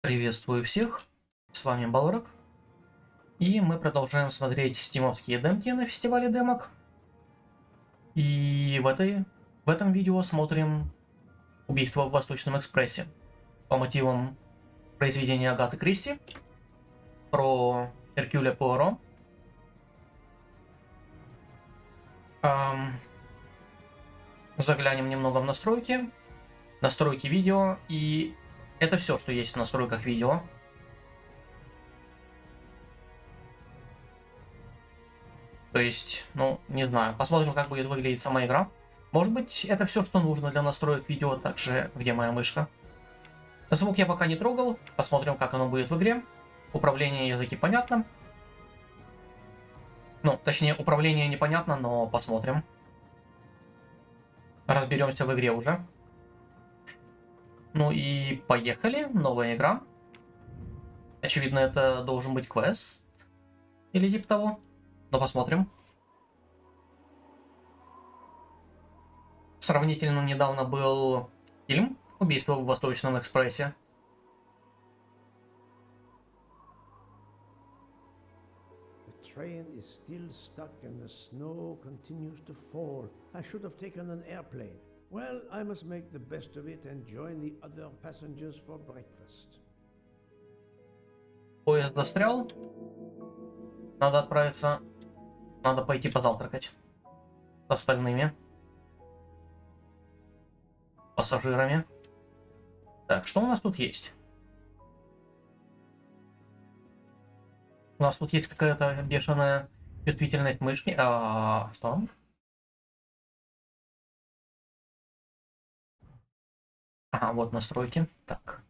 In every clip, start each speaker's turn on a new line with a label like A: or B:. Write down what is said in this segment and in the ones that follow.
A: Приветствую всех, с вами Балрак, и мы продолжаем смотреть стимовские демки на фестивале демок. И в этом видео смотрим «Убийство в Восточном Экспрессе» по мотивам произведения Агаты Кристи про Эркюля Пуаро. Заглянем немного в настройки видео, и это все, что есть в настройках видео. То есть, не знаю, посмотрим, как будет выглядеть сама игра. Может быть, это все, что нужно для настроек видео. Также, где моя мышка? Звук я пока не трогал. Посмотрим, как оно будет в игре. Управление языки понятно. Точнее, управление непонятно, но посмотрим. Разберемся в игре уже. Ну и поехали. Новая игра. Очевидно, это должен быть квест. Или типа того. Но посмотрим. Сравнительно недавно был фильм «Убийство в Восточном Экспрессе».
B: Train is still stuck and the snow continues to fall. I should have taken an airplane. Well, I must make the best of it and join the other passengers for breakfast.
A: Поезд застрял. Надо отправиться. Надо пойти позавтракать с остальными пассажирами. Так, что у нас тут есть? У нас тут есть какая-то бешеная чувствительность мышки. Что? Ага, вот настройки. Так.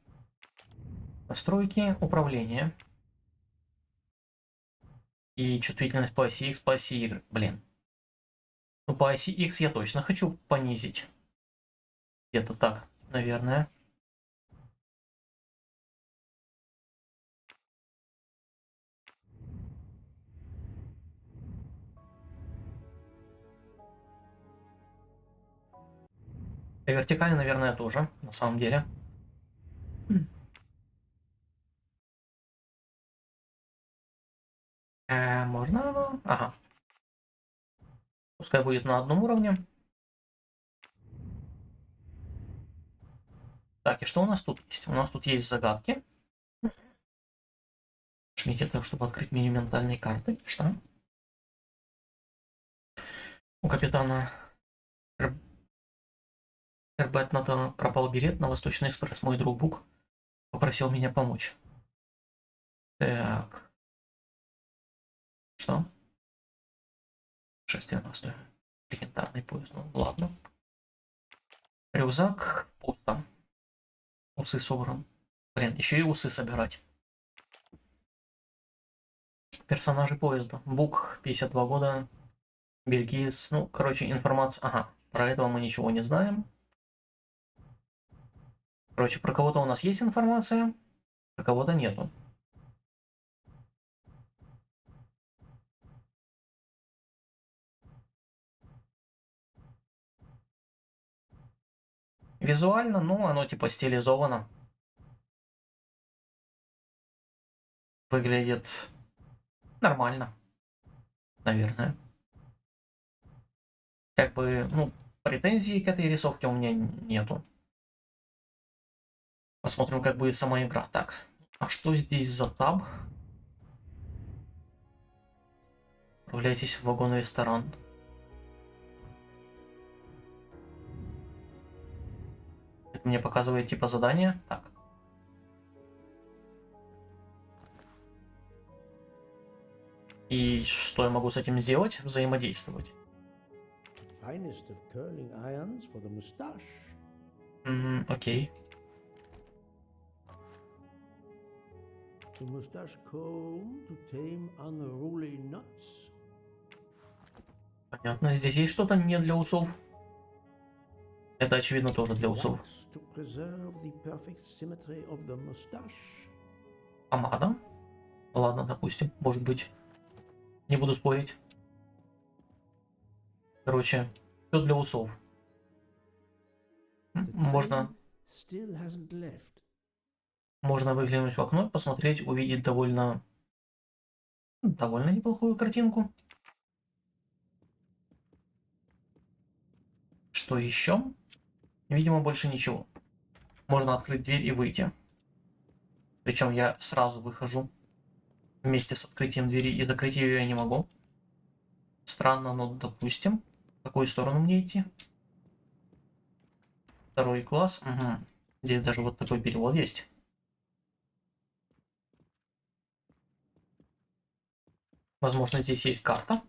A: Настройки управления. И чувствительность по оси X, по оси Y. Блин. Ну, по оси X я точно хочу понизить. Где-то так, наверное. И вертикально, наверное, тоже, на самом деле. Можно? Ага. Пускай будет на одном уровне. Так, и что у нас тут есть? У нас тут есть загадки. Жмите так, чтобы открыть меню ментальной карты. Что? У капитана Эрбетната пропал билет на Восточный экспресс. Мой друг Бук попросил меня помочь. Так. Что? Шествие на стоит. Легендарный поезд. Ну, ладно. Рюкзак пусто. Усы собран. Блин, еще и усы собирать. Персонажи поезда. Бук, 52 года. Бельгиец. Ну, короче, информация. Ага. Про этого мы ничего не знаем. Короче, про кого-то у нас есть информация, про кого-то нету. Визуально, оно типа стилизовано. Выглядит нормально, наверное. Как бы, претензий к этой рисовке у меня нету. Посмотрим, как будет сама игра. Так, а что здесь за таб? Отправляйтесь в вагон-ресторан. Это мне показывает типа задание. Так. И что я могу с этим сделать? Взаимодействовать. Окей. Понятно. Здесь есть что-то не для усов? Это, очевидно, тоже для усов. Помада? Ладно, допустим. Может быть. Не буду спорить. Короче, все для усов. Можно можно выглянуть в окно, посмотреть, увидеть довольно неплохую картинку. Что еще? Видимо, больше ничего. Можно открыть дверь и выйти. Причем я сразу выхожу вместе с открытием двери, и закрыть ее я не могу. Странно, но допустим. В какую сторону мне идти? Второй класс. Угу. Здесь даже вот такой перевод есть. Возможно, здесь есть карта.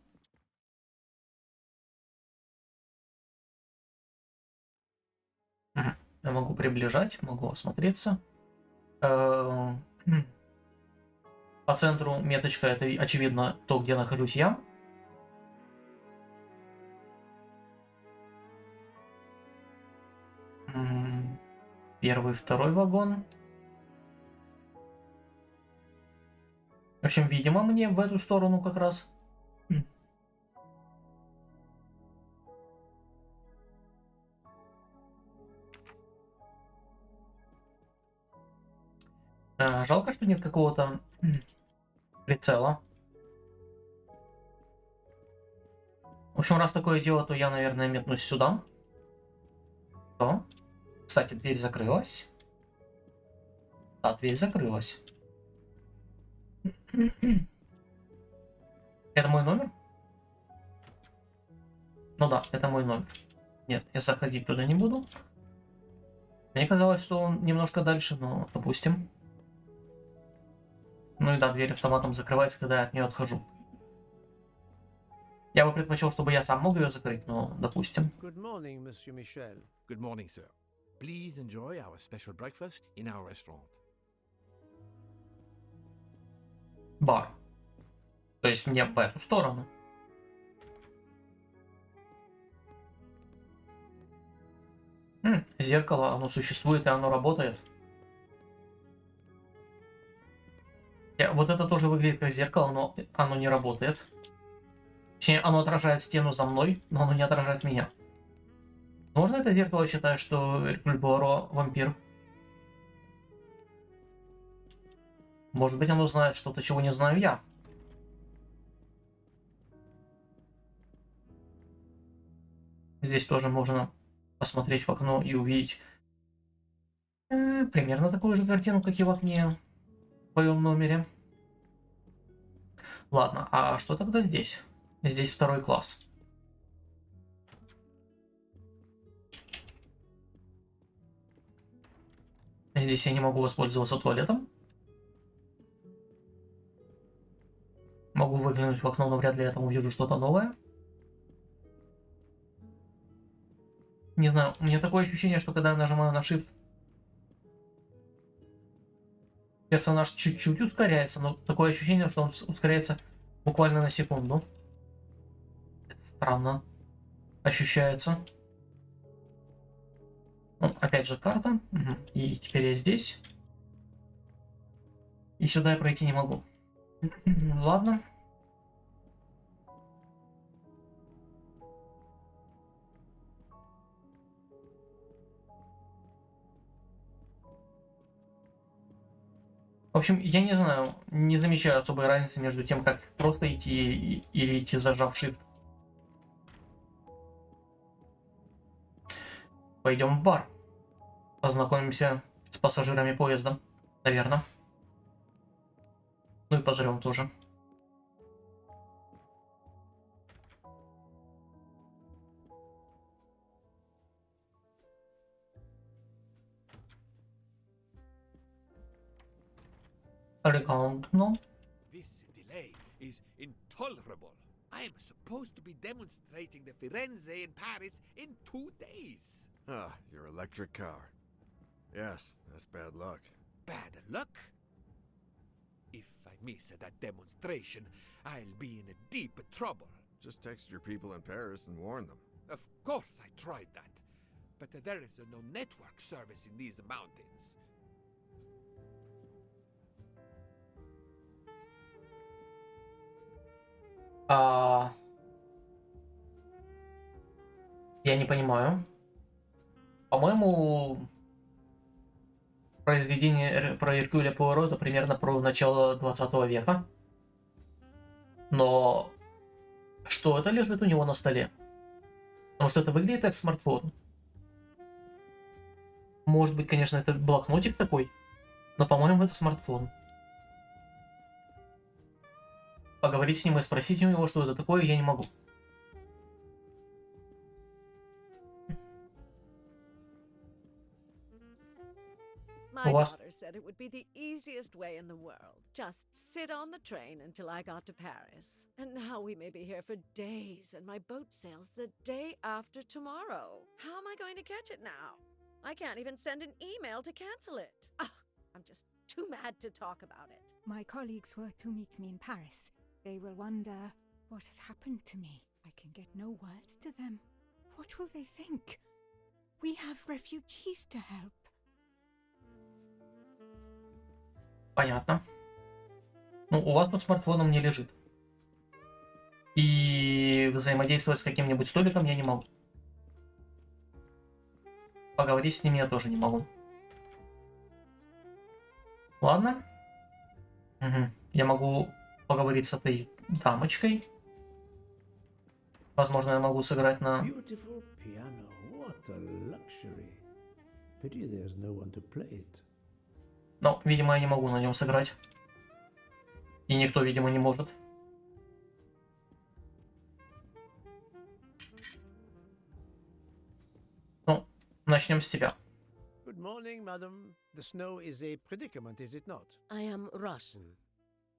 A: Угу. Я могу приближать, могу осмотреться. По центру меточка — это, очевидно, то, где нахожусь я. Первый, второй вагон. В общем, видимо, мне в эту сторону как раз. Жалко, что нет какого-то прицела. В общем, раз такое дело, то я, наверное, метнусь сюда. О. Кстати, дверь закрылась. Да, дверь закрылась. Это мой номер? Ну да, это мой номер. Нет, я заходить туда не буду. Мне казалось, что он немножко дальше, но допустим. Ну и да, дверь автоматом закрывается, когда я от нее отхожу. Я бы предпочел, чтобы я сам мог ее закрыть, но допустим.
B: Good morning, Monsieur Michel.
C: Good morning, sir. Please enjoy our special breakfast in our restaurant.
A: Бар. То есть мне в эту сторону. Зеркало, оно существует и оно работает. Вот это тоже выглядит как зеркало, но оно не работает. Точнее, оно отражает стену за мной, но оно не отражает меня. Можно это зеркало считать, что Эркюль Пуаро вампир? Может быть, оно знает что-то, чего не знаю я. Здесь тоже можно посмотреть в окно и увидеть примерно такую же картину, как и в окне в твоем номере. Ладно, а что тогда здесь? Здесь второй класс. Здесь я не могу воспользоваться туалетом. Могу выглянуть в окно, но вряд ли я там увижу что-то новое. Не знаю, у меня такое ощущение, что когда я нажимаю на Shift, персонаж чуть-чуть ускоряется, но такое ощущение, что он ускоряется буквально на секунду. Это странно ощущается. Ну, опять же карта. Угу. И теперь я здесь. И сюда я пройти не могу. Ладно. В общем, я не знаю, не замечаю особой разницы между тем, как просто идти или идти зажав Shift. Пойдем в бар. Познакомимся с пассажирами поезда, наверное. Ну и пожрем тоже. Элегантно.
D: This delay is intolerable. I'm supposed to be demonstrating the Firenze in Paris in 2 days.
E: Ah, your electric car. Yes, that's bad luck.
D: Bad luck? If I miss that demonstration, I'll be in deep trouble.
E: Just text your people in Paris and warn them.
D: Of course I tried that, but there is no network service in these mountains.
A: Я не понимаю. По-моему, произведение про Эркюля Пуаро это примерно про начало 20 века. Но что это лежит у него на столе? Потому что это выглядит как смартфон. Может быть, конечно, это блокнотик такой, но, по-моему, это смартфон. Поговорить с ним и спросить у него, что это такое, я не могу.
F: My
A: Was-
F: daughter said it would be the easiest way in the world. Just sit on the train until I got to Paris. And now we may be here for days, and my boat sails the day after tomorrow. How am I going to catch it now? I can't even send an email to cancel it. Ah, I'm just too mad to talk about it.
G: My colleagues were to meet me in Paris. They will wonder what has happened to me. I can get no words to them. What will they think? We have refugees to help.
A: Понятно. Ну, у вас тут смартфоном не лежит. И взаимодействовать с каким-нибудь столиком я не могу. Поговорить с ними я тоже не могу. Ладно. Угу. Я могу поговорить с этой дамочкой. Возможно, я могу сыграть на...
B: Beautiful piano. What a luxury. Pity there's no one to play it.
A: Но, видимо, я не могу на нем сыграть. И никто, видимо, не может. Ну, начнем с тебя.
B: Good morning, madam. The snow is a predicament, is it not?
H: I am Russian.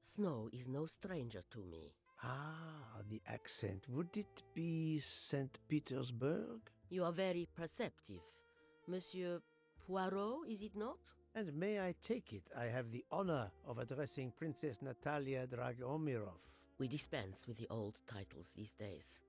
H: Snow is no stranger to me.
B: Ah, the accent. Would it be St. Petersburg?
H: You are very perceptive. Monsieur Poirot, is it not?
B: And may I take it I have the honor of addressing Princess Natalia Dragomirov?
H: We dispense with the old titles these days.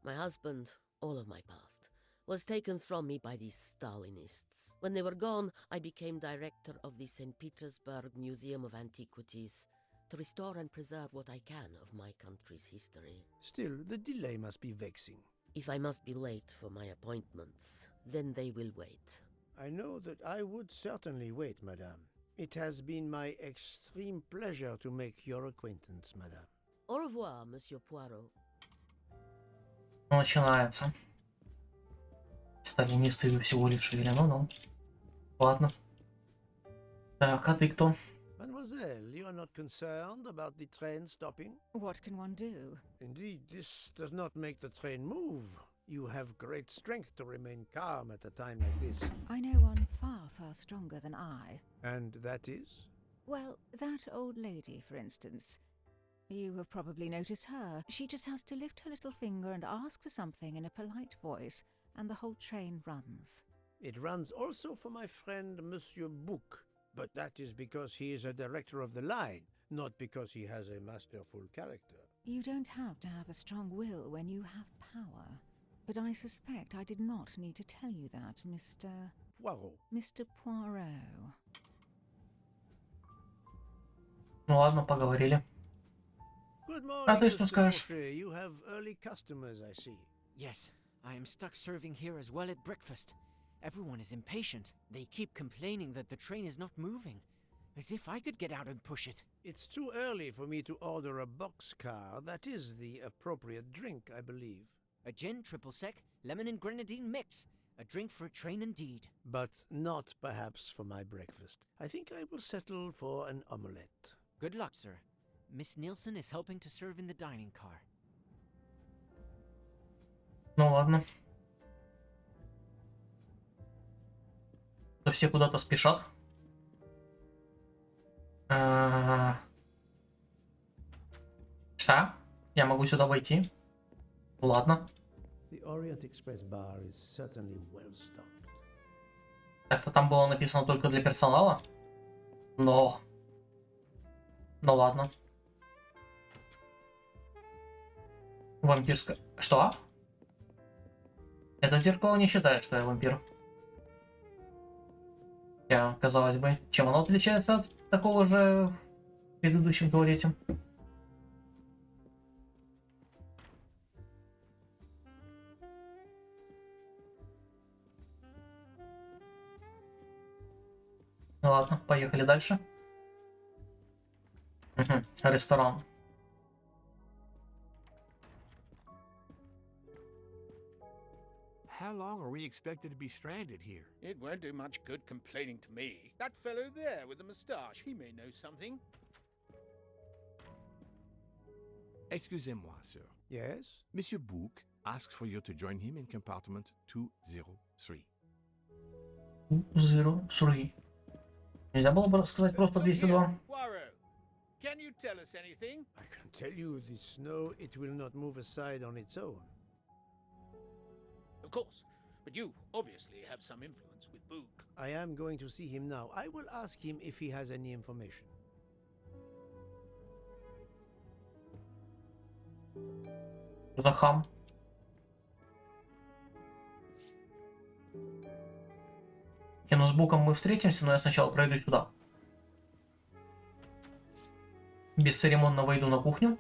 H: My husband, all of my past, was taken from me by these Stalinists. When they were gone, I became director of the St. Petersburg Museum of Antiquities to restore and preserve what I can of my country's history.
B: Still, the delay must be vexing.
H: If I must be late for my appointments, then they will wait.
B: I know that I would certainly wait, madame. It has been my extreme pleasure to make your acquaintance, madame.
H: Au revoir, Monsieur Poirot.
A: Начинается. Сталинисты всего лишь шевели. Ну. Ладно. Так, а ты кто?
B: Mademoiselle, you are not concerned about the train stopping?
G: What can one do?
B: Indeed, this does not make the train move. You have great strength to remain calm at a time like this.
G: I know one far, far stronger than I.
B: And that is?
G: Well, that old lady, for instance. You have probably noticed her. She just has to lift her little finger and ask for something in a polite voice, and the whole train runs.
B: It runs also for my friend Monsieur Bouc, but that is because he is a director of the line, not because he has a masterful character.
G: You don't have to have a strong will when you have power. But I suspect I did not need to tell you that,
B: Poirot.
G: Mr. Poirot.
A: Ну ладно, поговорили.
B: Good morning,
A: А ты что
B: Mr.
A: скажешь?
B: Boucher. You have early customers, I see.
I: Yes, I am stuck serving here as well at breakfast. Everyone is impatient. They keep complaining that the train is not moving. As if I could get out and push it.
B: It's too early for me to order a boxcar. That is the appropriate drink, I believe.
I: A gin, triple sec, lemon and grenadine mix. A drink for a train indeed.
B: But not perhaps for my breakfast. I think I will settle for an omelette.
I: Good luck, sir. Miss Nielsen is helping to serve in the dining car.
A: Ну ладно. То все куда-то спешат. Что? Я могу сюда войти? Ладно.
B: The Orient Express bar is certainly well stocked.
A: Так-то там было написано только для персонала. Но... Ну ладно. Вампирская... Что? Это зеркало не считает, что я вампир. Я, казалось бы, чем оно отличается от такого же в предыдущем туалете? Ну ладно, поехали дальше. Угу. Ресторан.
C: How long are we expected to be stranded here?
J: It won't do much good complaining to me. That fellow there with the moustache, he may know something.
C: Excusez-moi, sir.
B: Yes?
C: Monsieur Book asks for you to join him in compartment 203.
A: 203. Нельзя было бы сказать просто 202.
J: Poirot, can you tell us anything?
B: I can tell you the snow, it will not move aside on its own.
J: Of course, but you obviously have some influence with Book.
B: I am going to see him now. I will ask him if he has any information.
A: За хам. Не, ну с Буком мы встретимся, но я сначала пройдусь туда. Бесцеремонно войду на кухню.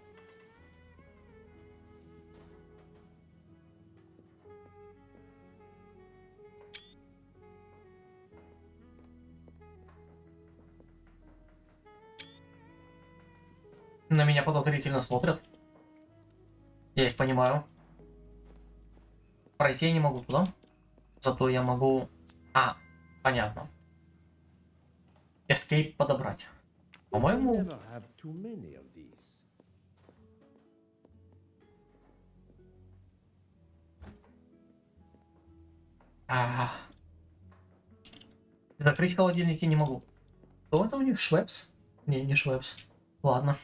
A: На меня подозрительно смотрят. Я их понимаю. Пройти я не могу туда. Зато я могу... понятно. Escape подобрать. По-моему...
B: Never have too many of these.
A: Закрыть холодильники не могу. Что это у них? Швепс? Не Швепс. Ладно.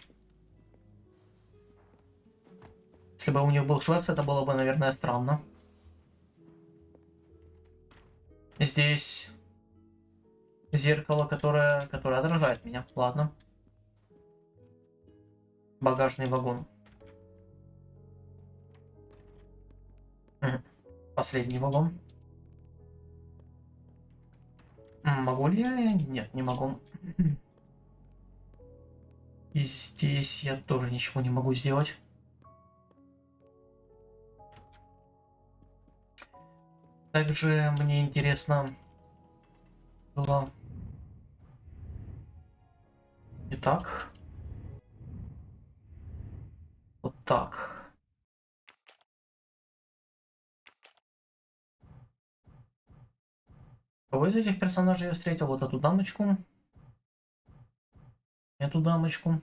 A: Если бы у них был Швепс, это было бы, наверное, странно. Здесь зеркало, которое отражает меня. Ладно. Багажный вагон. Последний вагон. Могу ли я? Нет, не могу. И здесь я тоже ничего не могу сделать. Также мне интересно было... Итак. Вот так. Кого из этих персонажей я встретил? Вот эту дамочку. Эту дамочку.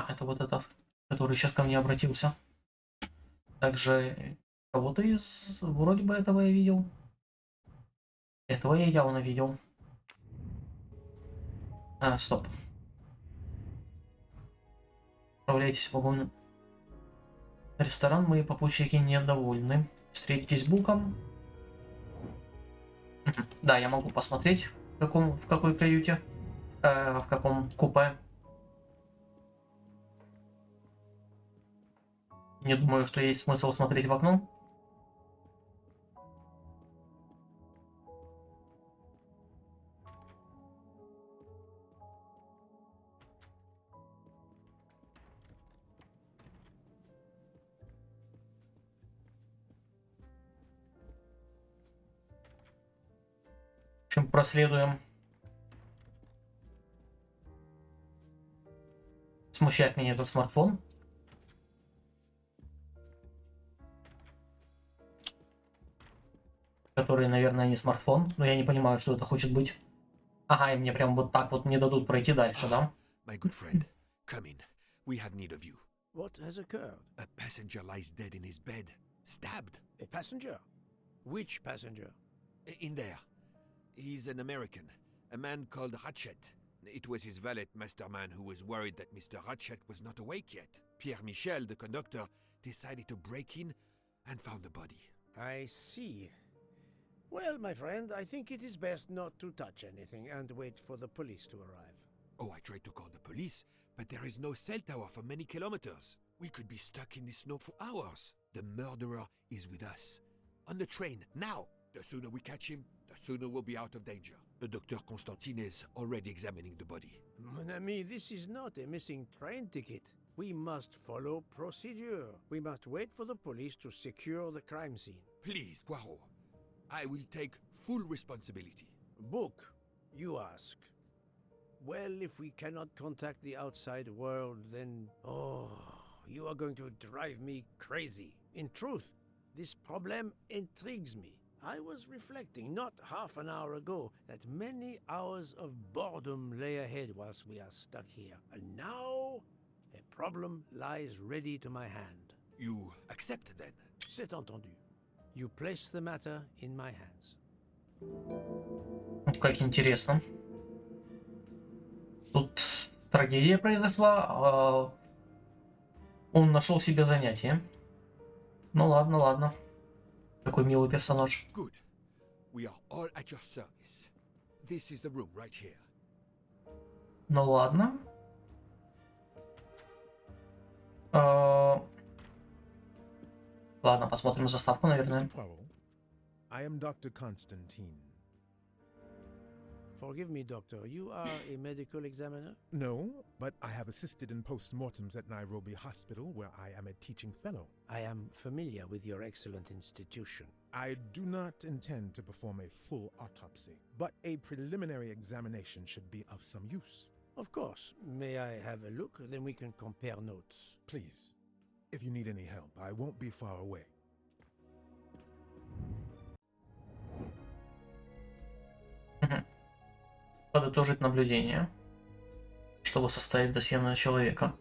A: Это вот этот, который сейчас ко мне обратился. Также кого-то из... Вроде бы этого я видел. Этого я явно видел. Стоп. Отправляйтесь в вагон. Ресторан, мои попутчики недовольны. Встретитесь с Буком. Да, я могу посмотреть, в какой каюте, в каком купе. Не думаю, что есть смысл смотреть в окно. В общем, проследуем. Смущает меня этот смартфон. Который, наверное, не смартфон, но я не понимаю, что это хочет быть. Ага, и мне прям вот так вот не дадут пройти дальше, да?
D: My good friend, come in. We have need of you.
B: What has occurred?
D: A passenger lies dead in his bed, stabbed.
B: A passenger? Which passenger?
D: In there. He's an American, a man called Ratchet. It was his valet masterman who was worried that Mr. Ratchet was not awake yet. Pierre Michel, the conductor, decided to break in and found the body.
B: I see. Well, my friend, I think it is best not to touch anything and wait for the police to arrive.
D: Oh, I tried to call the police, but there is no cell tower for many kilometers. We could be stuck in the snow for hours. The murderer is with us. On the train, now! The sooner we catch him, the sooner we'll be out of danger. The Dr. Constantine is already examining the body.
B: Mon ami, this is not a missing train ticket. We must follow procedure. We must wait for the police to secure the crime scene.
D: Please, Poirot. I will take full responsibility.
B: Book, you ask. Well, if we cannot contact the outside world, then... Oh, you are going to drive me crazy. In truth, this problem intrigues me. I was reflecting not half an hour ago that many hours of boredom lay ahead whilst we are stuck here. And now, a problem lies ready to my hand.
D: You accept then?
B: C'est entendu. You place the matter in my hands.
A: Как интересно. Тут трагедия произошла, а он нашел себе занятие. Ну ладно, ладно. Какой милый персонаж.
D: Good. We are all at your service. This is the room right here.
A: Ну ладно. Ладно, посмотрим заставку, наверное.
K: Mr. Poirot, I am Dr. Constantine.
B: Forgive me, doctor. You are a medical examiner?
K: No, but I have assisted in post-mortems at Nairobi Hospital, where I am a teaching fellow.
B: I am familiar with your excellent institution.
K: I do not intend to perform a full autopsy, but a preliminary examination should be of some use.
B: Of course. May I have a look? Then we can compare notes.
K: Please, if you need any help, I won't be far away.
A: Подытожить наблюдение, чтобы составить досье на человека.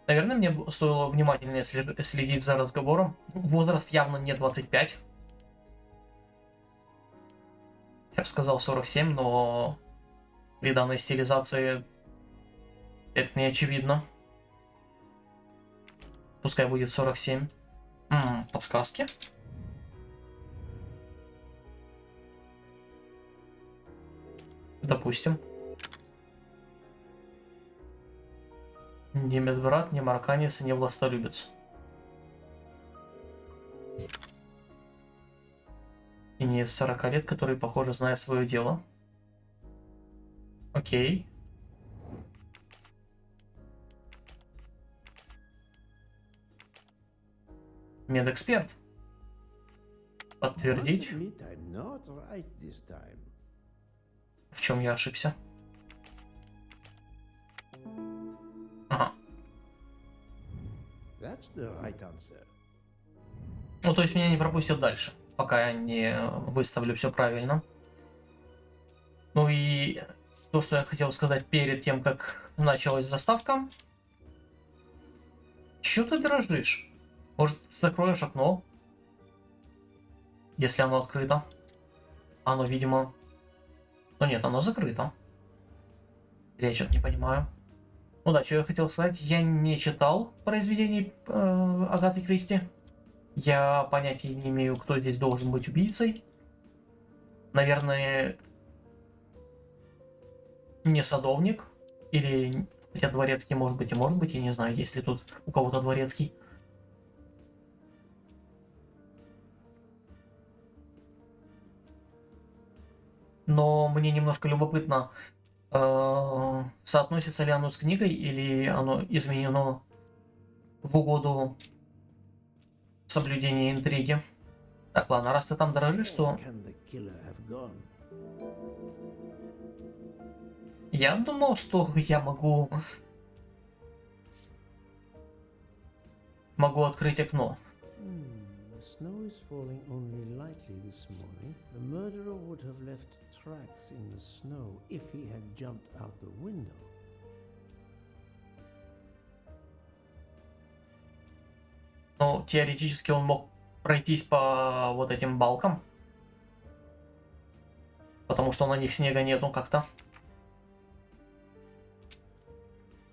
A: Наверное, мне стоило внимательнее следить за разговором. Возраст явно не 25. Я бы сказал 47, но при данной стилизации это не очевидно. Пускай будет 47. Подсказки. Допустим. Не медбрат, не марокканец, не властолюбец. И не 40 лет, который, похоже, знает свое дело. Окей. Медэксперт. Подтвердить. В чем я ошибся? Ага. Ну, то есть меня не пропустят дальше, пока я не выставлю все правильно. Ну и то, что я хотел сказать перед тем, как началась заставка. Чё ты дрожишь? Может, закроешь окно? Если оно открыто. Оно, видимо... Ну нет, оно закрыто. Я что-то не понимаю. Ну да, что я хотел сказать. Я не читал произведений Агаты Кристи. Я понятия не имею, кто здесь должен быть убийцей. Наверное, не садовник. Или, хотя дворецкий может быть и может быть. Я не знаю, есть ли тут у кого-то дворецкий. Но мне немножко любопытно, соотносится ли оно с книгой или оно изменено в угоду соблюдения интриги. Так, ладно, раз ты там дрожишь, то... Я думал, что я могу открыть окно.
B: Snow is falling only lightly this morning. The murderer would have left tracks in the snow if he had jumped out the window.
A: Ну, теоретически он мог пройтись по вот этим балкам. Потому что на них снега нету как-то.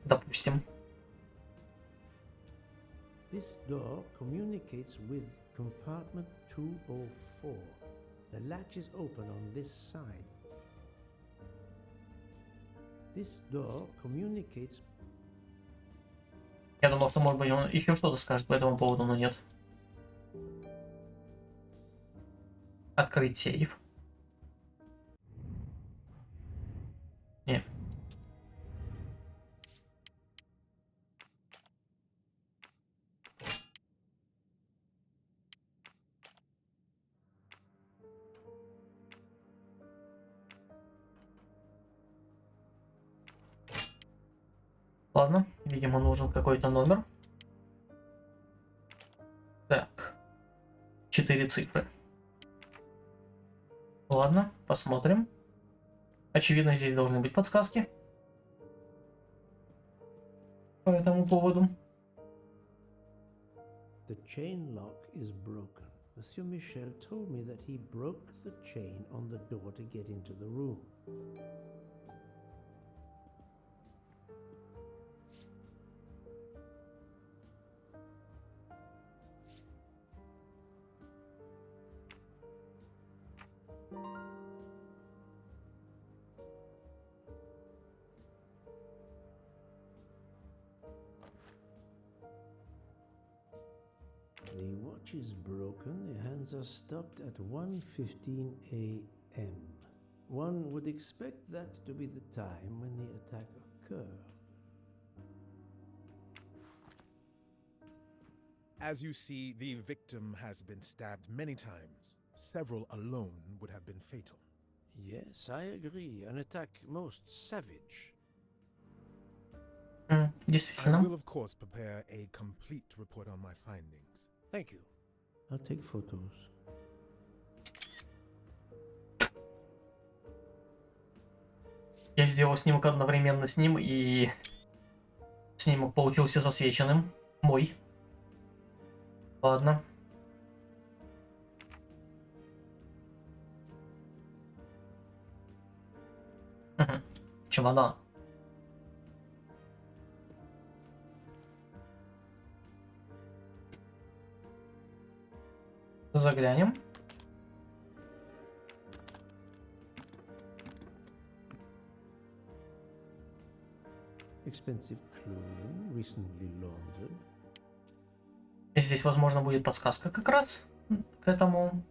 A: Допустим.
B: This door communicates with compartment 204. The latch is open on this side. This door communicates...
A: Я думал, что, может быть, он еще что-то скажет по этому поводу, но нет. Открыть сейф. Не. Ладно, видимо, нужен какой-то номер. Так. 4 цифры. Ладно, посмотрим. Очевидно, здесь должны быть подсказки по этому поводу.
B: The chain lock is broken. Monsieur Michel told me that he broke the chain on the door to get into the room. The watch is broken, the hands are stopped at 1:15 a.m. One would expect that to be the time when the attack occurred.
K: As you see, the victim has been stabbed many times. Several alone would have been fatal.
B: Yes, I agree. An attack most savage.
K: I
A: Действительно.
K: will, of course, prepare a complete report on my findings.
B: Thank you. I'll take photos.
A: Я сделал снимок одновременно с ним, и снимок получился засвеченным. Мой. Ладно. Угу. Чемодан. Заглянем.
B: Expensive clothing, recently laundered.
A: Здесь, возможно, будет подсказка как раз к этому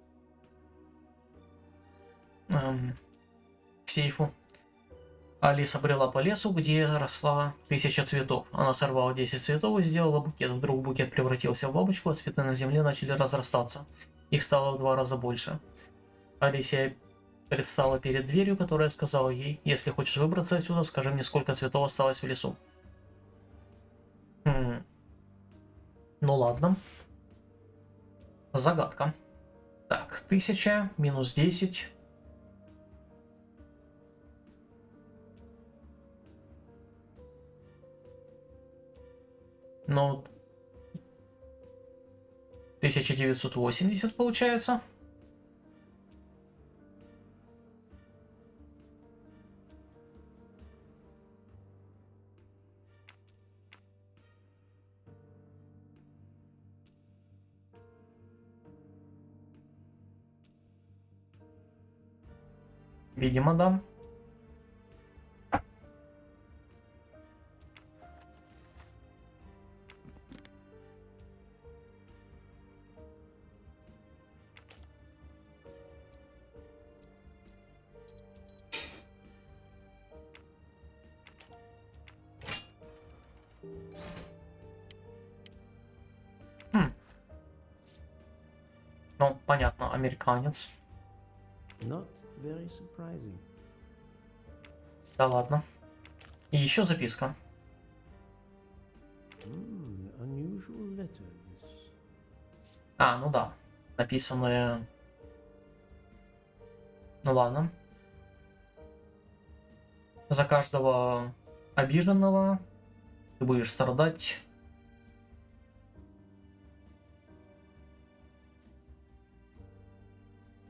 A: сейфу. Алиса брела по лесу, где росла 1000 цветов. Она сорвала 10 цветов и сделала букет. Вдруг букет превратился в бабочку, а цветы на земле начали разрастаться. Их стало в 2 раза больше. Алисия предстала перед дверью, которая сказала ей: если хочешь выбраться отсюда, скажи мне, сколько цветов осталось в лесу. Ну ладно. Загадка. Так, 1000 минус 10. Ну, 1980 получается. Видимо, да. Ну, понятно, американец.
B: Not very surprising.
A: Да ладно. И еще записка.
B: Unusual letter, this.
A: А, ну да. Написанное... Ну ладно. За каждого обиженного ты будешь страдать.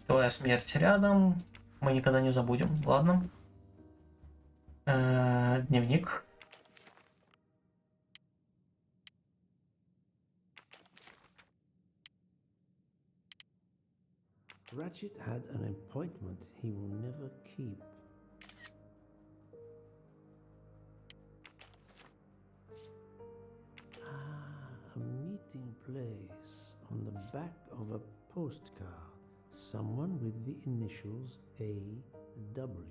A: Твоя смерть рядом. Мы никогда не забудем. Ладно. Дневник.
B: Ratchet had an appointment he will never keep. on the back of a postcard. Someone with the initials A.W.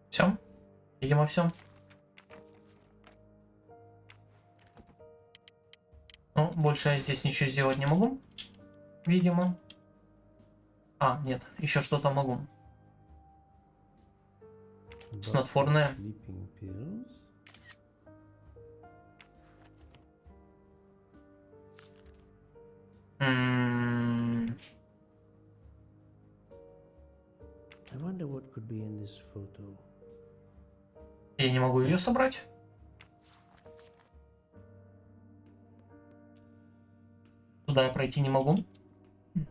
A: Все. Видимо, все. Ну, больше я здесь ничего сделать не могу. Видимо. А, нет, еще что-то могу. Снотворное.
B: Sleeping pills. I wonder what could be in this photo.
A: Я не могу ее собрать. Туда я пройти не могу.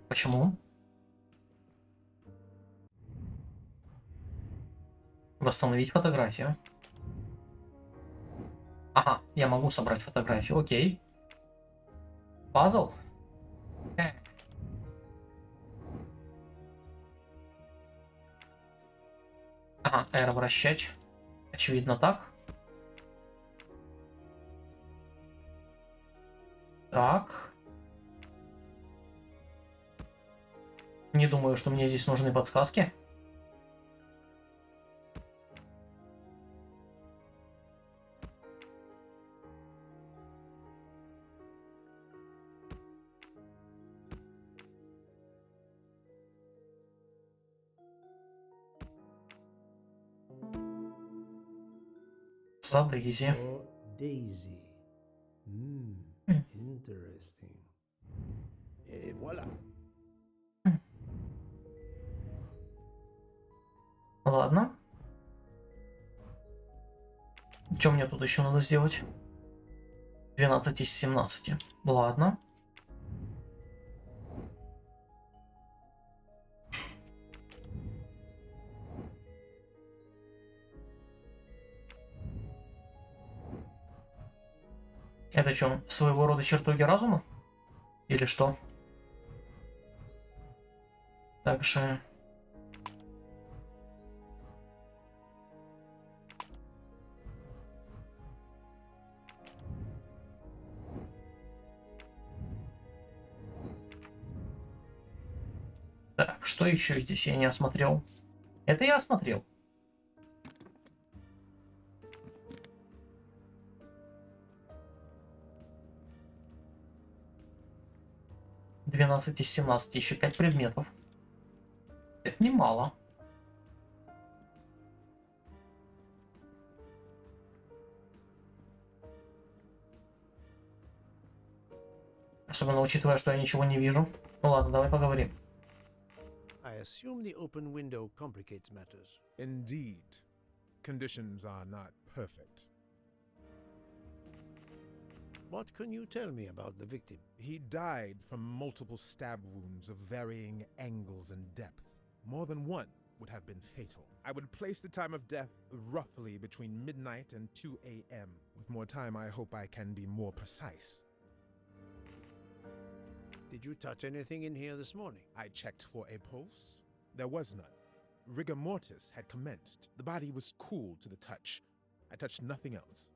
A: Почему? Восстановить фотографию. Ага, я могу собрать фотографию, окей. Пазл? Ага, R вращать. Очевидно так. Так. Не думаю, что мне здесь нужны подсказки. За Дейзи.
B: Or Daisy. Interesting.
J: Et voilà.
A: Ладно. Что мне тут еще надо сделать? 12 из 17. Ладно. Это что, своего рода чертоги разума? Или что? Также... Так, что еще здесь я не осмотрел? Это я осмотрел. «12 из 17», еще 5 предметов. Это немало. Особенно учитывая, что я ничего не вижу. Ну ладно, давай поговорим.
B: I assume the open window complicates matters.
K: Indeed. Conditions are not perfect.
B: What can you tell me about the victim?
K: He died from multiple stab wounds of varying angles and depth. More than one would have been fatal. I would place the time of death roughly between midnight and 2 a.m. With more time, I hope I can be more precise.
B: Did you touch anything in here this morning?
K: I checked for a pulse. There was none. Rigor mortis had commenced. The body was cool to the touch. I touched nothing else.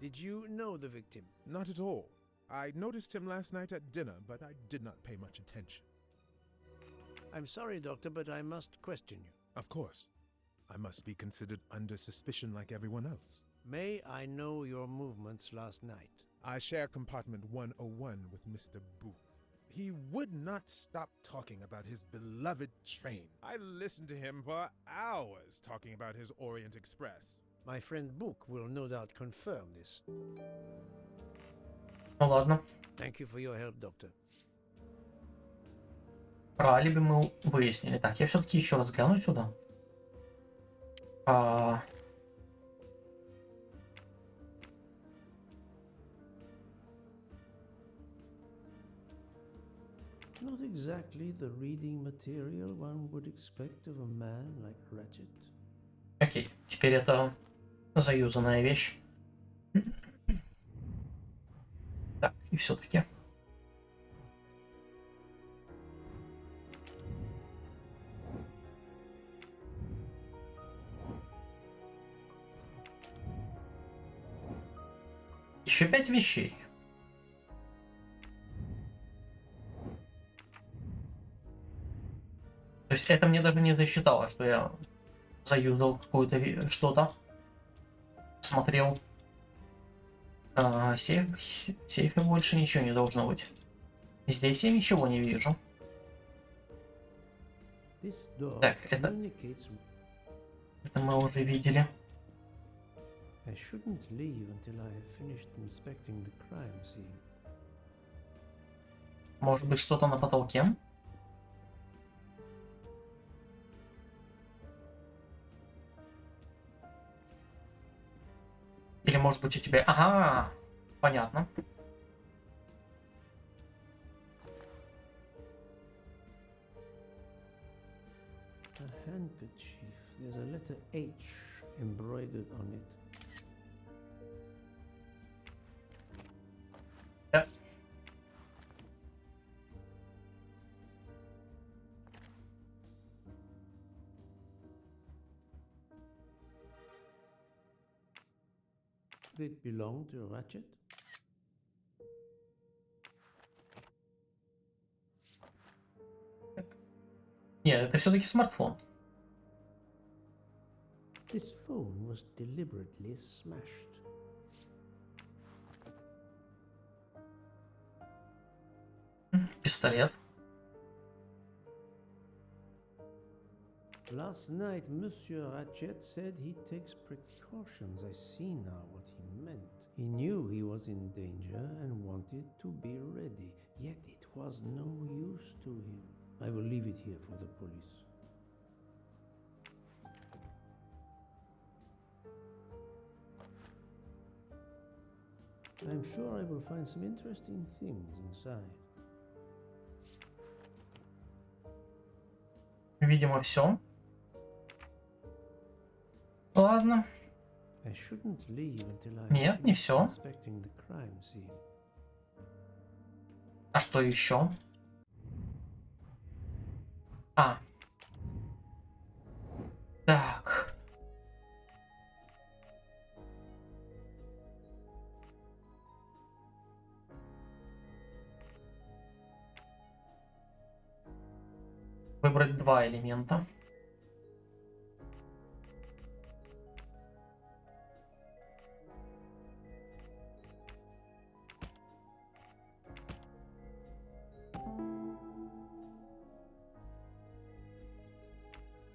B: Did you know the victim?
K: Not at all. I noticed him last night at dinner, but I did not pay much attention.
B: I'm sorry, Doctor, but I must question you.
K: Of course. I must be considered under suspicion like everyone else.
B: May I know your movements last night?
K: I share compartment 101 with Mr. Booth. He would not stop talking about his beloved train. I listened to him for hours talking about his Orient Express.
B: My friend Book will no doubt confirm this.
A: Ну ладно.
B: Thank you for your help, Doctor.
A: Про алиби мы выяснили. Так, я все-таки еще раз гляну сюда.
B: Not exactly the reading material one would expect of a man like Ratchet.
A: Окей, теперь это заюзанная вещь. Так, и все-таки. Еще 5 вещей. То есть это мне даже не засчитало, что я заюзал какое-то что-то. Смотрел. В сейфе больше ничего не должно быть. Здесь я ничего не вижу. Так, это мы уже видели. Может быть, что-то на потолке? Или может быть у тебя... Ага, понятно.
B: A handkerchief. There's a letter H embroidered on it.
A: Да.
B: Did it belong to Ratchet?
A: Нет, это все-таки смартфон.
B: This phone was deliberately smashed.
A: Пистолет.
B: Last night, Monsieur Ratchet said he takes precautions. I see now what he meant. He knew he was in danger and wanted to be ready, yet it was no use to him. I will leave it here for the police. I'm sure I will find some interesting things inside.
A: Видимо, все. Ладно.
B: I shouldn't leave until I
A: Нет, не все.
B: inspecting the crime scene.
A: А что еще? А. Так. Выбрать 2 элемента.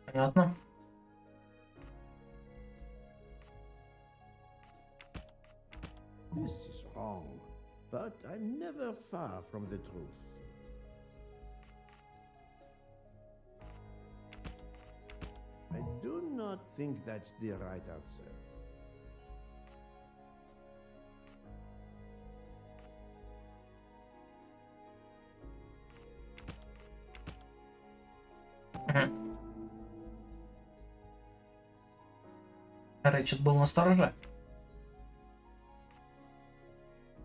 A: Понятно.
B: This is wrong, but I'm never far from the truth. I do not think that's the right answer.
A: Рэчет был на стороже.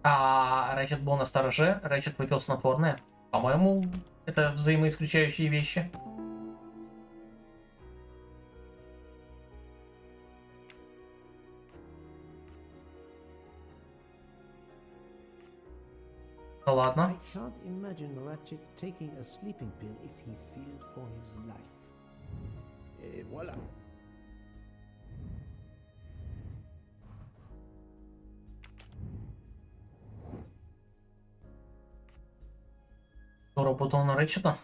A: А Рэчет был на стороже, Рэчет выпил снотворное. По-моему, это взаимоисключающие вещи. Ну ладно.
B: I can't imagine Ratchet taking a sleeping pill if he feared for his life. Et voilà.
A: Кто работал на Рэчета?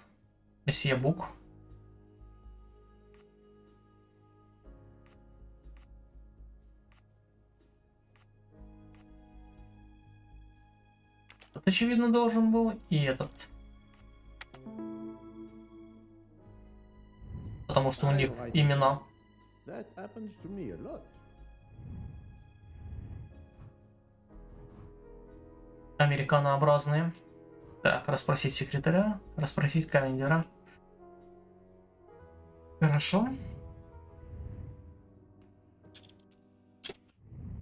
A: Месье Бук. Тут, очевидно, должен был и этот. Потому что у них имена.
B: That happens to me a lot.
A: Американообразные. Так, расспросить секретаря, расспросить командира. Хорошо.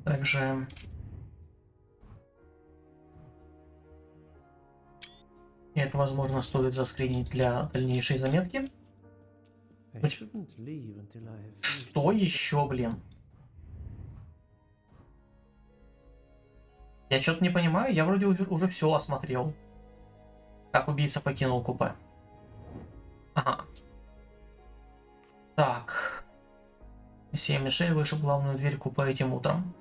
A: Также... это, возможно, стоит заскринить для дальнейшей заметки. Что еще, блин? Я что-то не понимаю, я вроде уже все осмотрел. Как убийца покинул купе. Ага. Так. Месье Мишель вышел в главную дверь купе этим утром.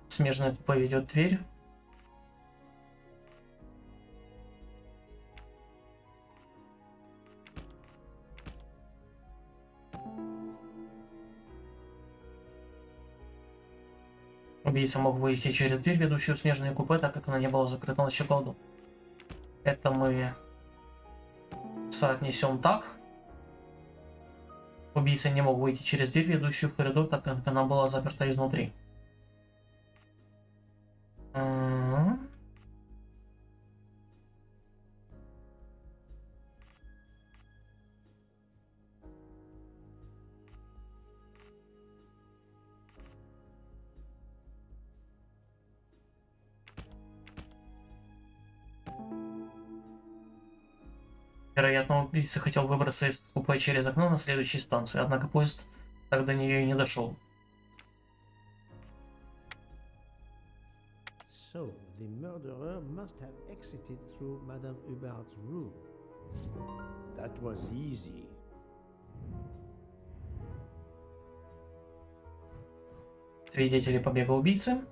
A: Смежное купе ведет дверь. Убийца мог выйти через дверь, ведущую в смежное купе, так как она не была закрыта на щеколду. Это мы соотнесем так. Убийца не мог выйти через дверь, ведущую в коридор, так как она была заперта изнутри. Вероятно, убийца хотел выбраться из купе через окно на следующей станции, однако поезд так до нее и не дошел.
B: So, the murderer must have exited through Madame Hubert's room. That was easy.
A: Свидетели побега убийцы.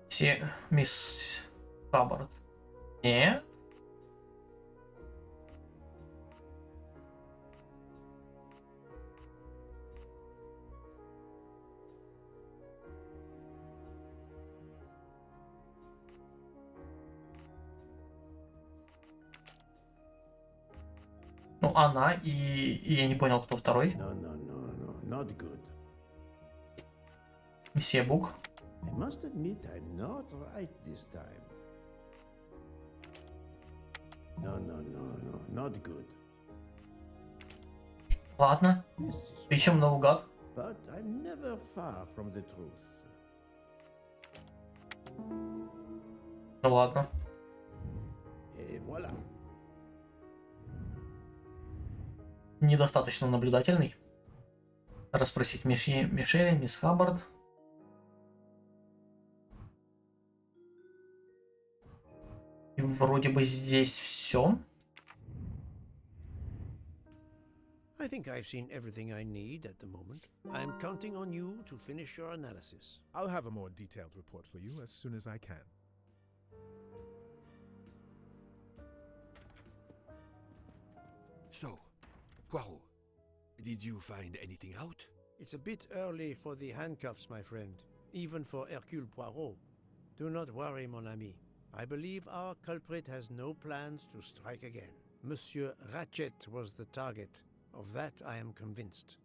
A: Все... Мисс Хаббард. Нет. Ну, она и я не понял, кто второй.
B: No, no, no, no, not good.
A: Месье Бук.
B: I must admit I'm not right this time. No, no, no, no, not good.
A: Ладно.
B: This is
A: Ищем наугад.
B: but I'm never far from the truth.
A: Ну ладно.
B: Et voilà.
A: Недостаточно наблюдательный. Расспросить Мишеля, мисс Хаббард. И вроде бы здесь все.
B: I think I've seen everything I need at the moment. I'm counting on you to finish your analysis.
K: I'll have a more detailed report for you as soon as I can.
D: So, Poirot, did you find anything out?
B: It's a bit early for the handcuffs, my friend, even for Hercule Poirot. Do not worry, mon ami. I believe our culprit has no plans to strike again. Monsieur Ratchet was the target. Of that I am convinced.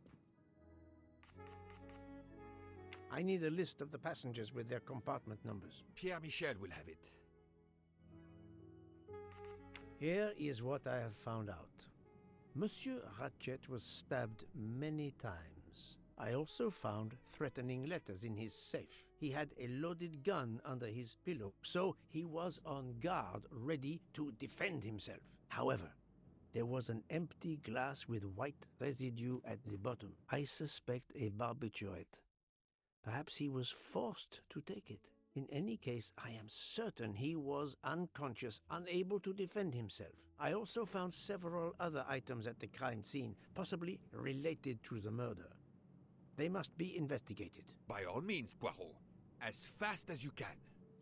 B: I need a list of the passengers with their compartment numbers.
D: Pierre Michel will have it.
B: Here is what I have found out. Monsieur Ratchet was stabbed many times. I also found threatening letters in his safe. He had a loaded gun under his pillow, so he was on guard, ready to defend himself. However, there was an empty glass with white residue at the bottom. I suspect a barbiturate. Perhaps he was forced to take it. In any case, I am certain he was unconscious, unable to defend himself. I also found several other items at the crime scene, possibly related to the murder. They must be investigated.
D: By all means, Poirot. As fast as you can.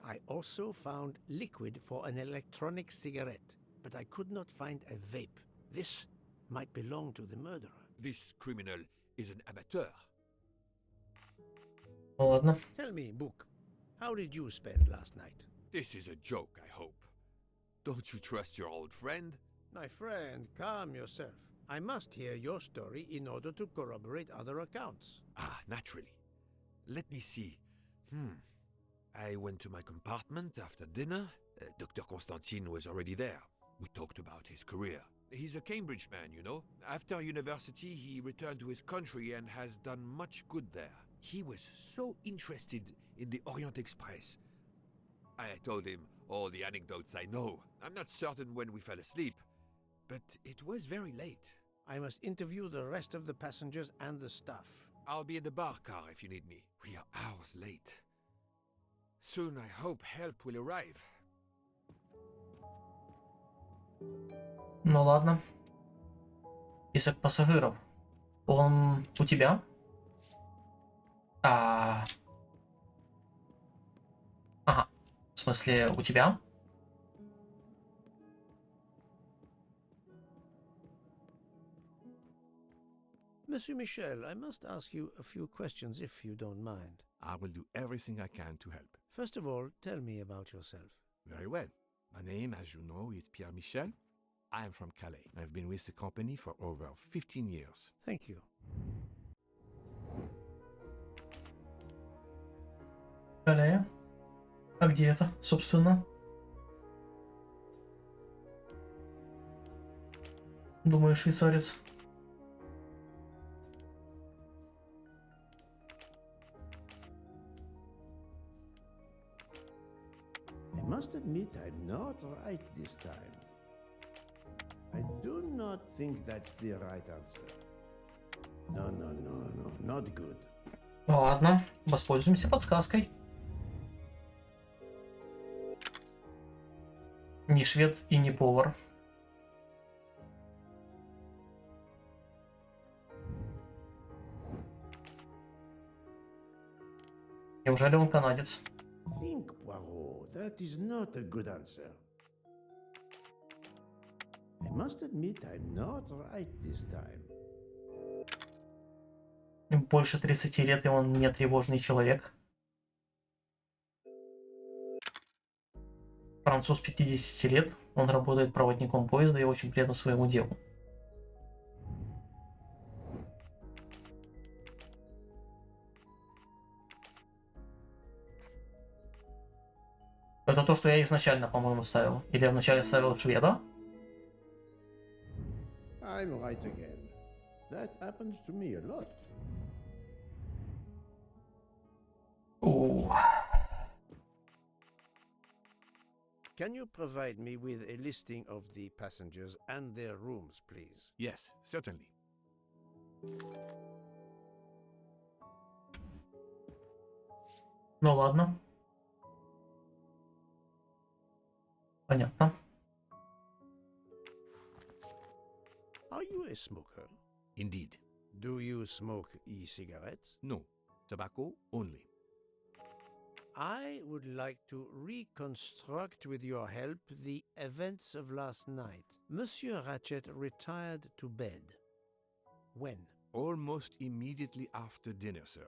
B: I also found liquid for an electronic cigarette, but I could not find a vape. This might belong to the murderer.
D: This criminal is an amateur.
A: Ладно.
B: Tell me, Book, how did you spend last night?
D: This is a joke, I hope. Don't you trust your old friend?
B: My friend, calm yourself. I must hear your story in order to corroborate other accounts.
D: Ah, naturally. Let me see. I went to my compartment after dinner. Dr. Constantine was already there. We talked about his career. He's a Cambridge man, you know. After university, he returned to his country and has done much good there. He was so interested in the Orient Express. I told him all the anecdotes I know. I'm not certain when we fell asleep, but it was very late.
B: I must interview the rest of the passengers and the staff.
D: I'll be in the bar car if you need me. We are hours late. Soon I hope help will arrive.
A: Ну ладно. Список пассажиров. Он у тебя? Ага. В смысле, у тебя?
B: Monsieur Michel, I must ask you a few questions if you don't mind.
C: I will do everything I can to help.
B: First of all, tell me about yourself.
C: Very well. My name, as you know, is Pierre Michel. I am from Calais. I've been with the company for over 15 years.
B: Thank you.
A: Далее. А где это, собственно? Думаю, швейцарец.
B: I must admit I'm not right this time. I do not think that's the right answer. No, not good.
A: Ладно, воспользуемся подсказкой. Не швед и не повар. Неужели он канадец?
B: Think, Poirot. That is not a good answer. I must admit I'm not right this time.
A: Больше 30 лет, и он не тревожный человек. Француз 50 лет, он работает проводником поезда и очень предан своему делу. Это то, что я изначально, по-моему, ставил. Или я вначале ставил шведа?
B: I'm right again. That happens to me a lot. Can you provide me with a listing of the passengers and their rooms, please?
C: Yes, certainly.
A: Ну ладно. Понятно.
B: Are you a smoker?
C: Indeed.
B: Do you smoke e-cigarettes?
C: No. Tobacco only.
B: I would like to reconstruct with your help the events of last night. Monsieur Ratchet retired to bed. When?
C: Almost immediately after dinner, sir.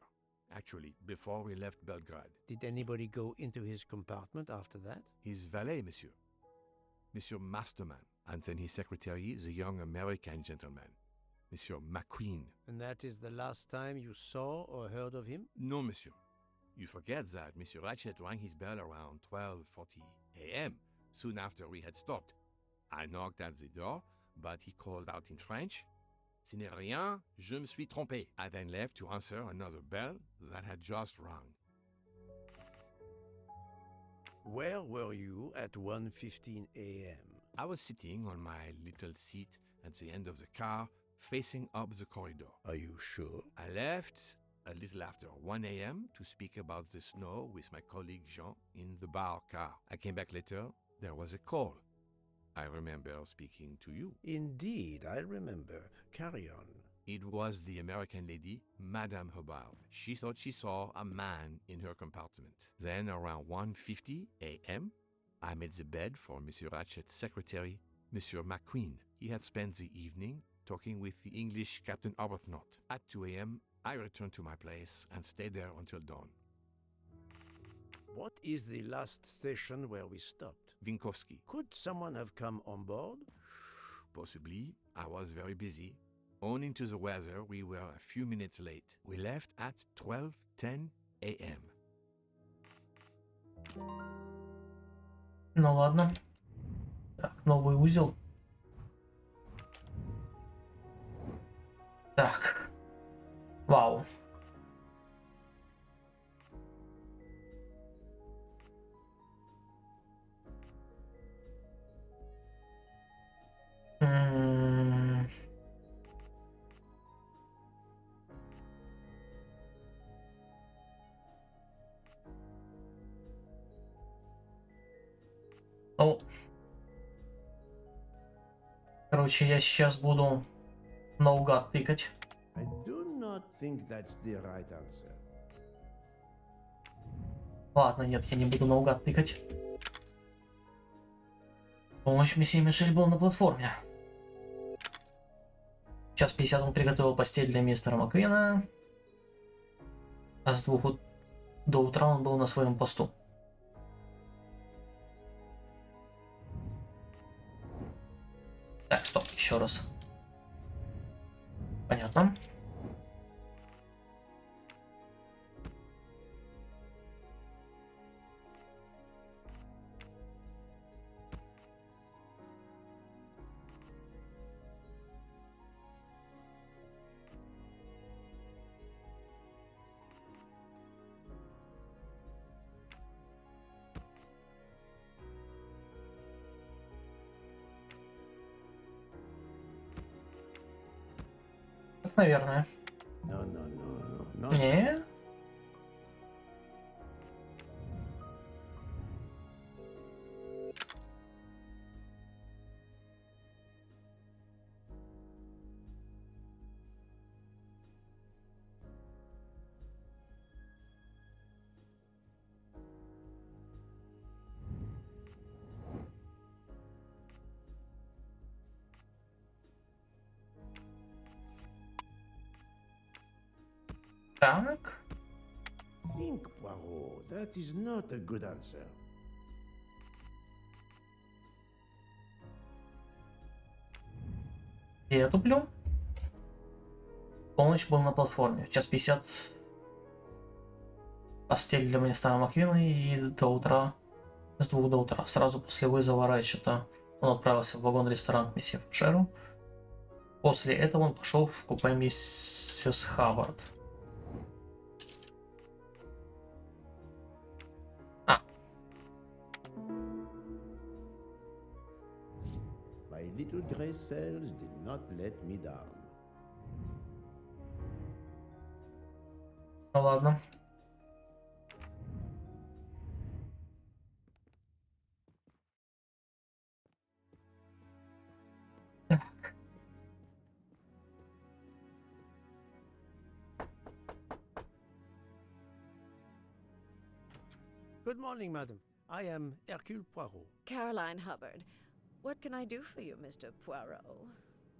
C: Actually, before we left Belgrade.
B: Did anybody go into his compartment after that?
C: His valet, monsieur. Monsieur Masterman. And then his secretary, the young American gentleman. Monsieur McQueen.
B: And that is the last time you saw or heard of him?
C: No, monsieur. You forget that Monsieur Ratchet rang his bell around 12:40 a.m., soon after we had stopped. I knocked at the door, but he called out in French, "Ce n'est rien, je me suis trompé." I then left to answer another bell that had just rung.
B: Where were you at 1:15 a.m.?
C: I was sitting on my little seat at the end of the car, facing up the corridor.
B: Are you sure?
C: I left a little after 1 a.m. to speak about the snow with my colleague Jean in the bar car. I came back later. There was a call. I remember speaking to you.
B: Indeed, I remember. Carry on.
C: It was the American lady, Madame Hobart. She thought she saw a man in her compartment. Then, around 1:50 a.m., I made the bed for Monsieur Ratchet's secretary, Monsieur McQueen. He had spent the evening talking with the English Captain Arbuthnot. At 2 a.m., I returned to my place and stayed there until dawn.
B: What is the last station where we stopped?
C: Vinkovsky.
B: Could someone have come on board?
C: Possibly. I was very busy. Owing to the weather, we were a few minutes late. We left at 12:10 a.m.
A: Ну ладно. Так, новый узел. Так. Вау. Ну, короче, я сейчас буду наугад тыкать.
B: I do not think that's the right answer.
A: Ладно, нет, я не буду наугад тыкать. Помощь месье Мишель был на платформе. В час 50 он приготовил постель для мистера Маквина. А с 2 до утра он был на своем посту. Так, стоп, еще раз. Понятно. Так, наверное.
B: No.
A: Не. Так.
B: Think, Poirot. That is not a good answer.
A: Я туплю. Полночь был на платформе. В час 50 постель для мистера Маквина и до утра. С 2 до утра. Сразу после вызова Райчета он отправился в вагон-ресторан к месье Фушеру. После этого он пошел в купе миссис Хаббард.
B: My little gray cells did not let me down.
A: Ну ладно.
B: Good morning, madam. I am Hercule Poirot.
F: Caroline Hubbard. What can I do for you, Mr. Poirot?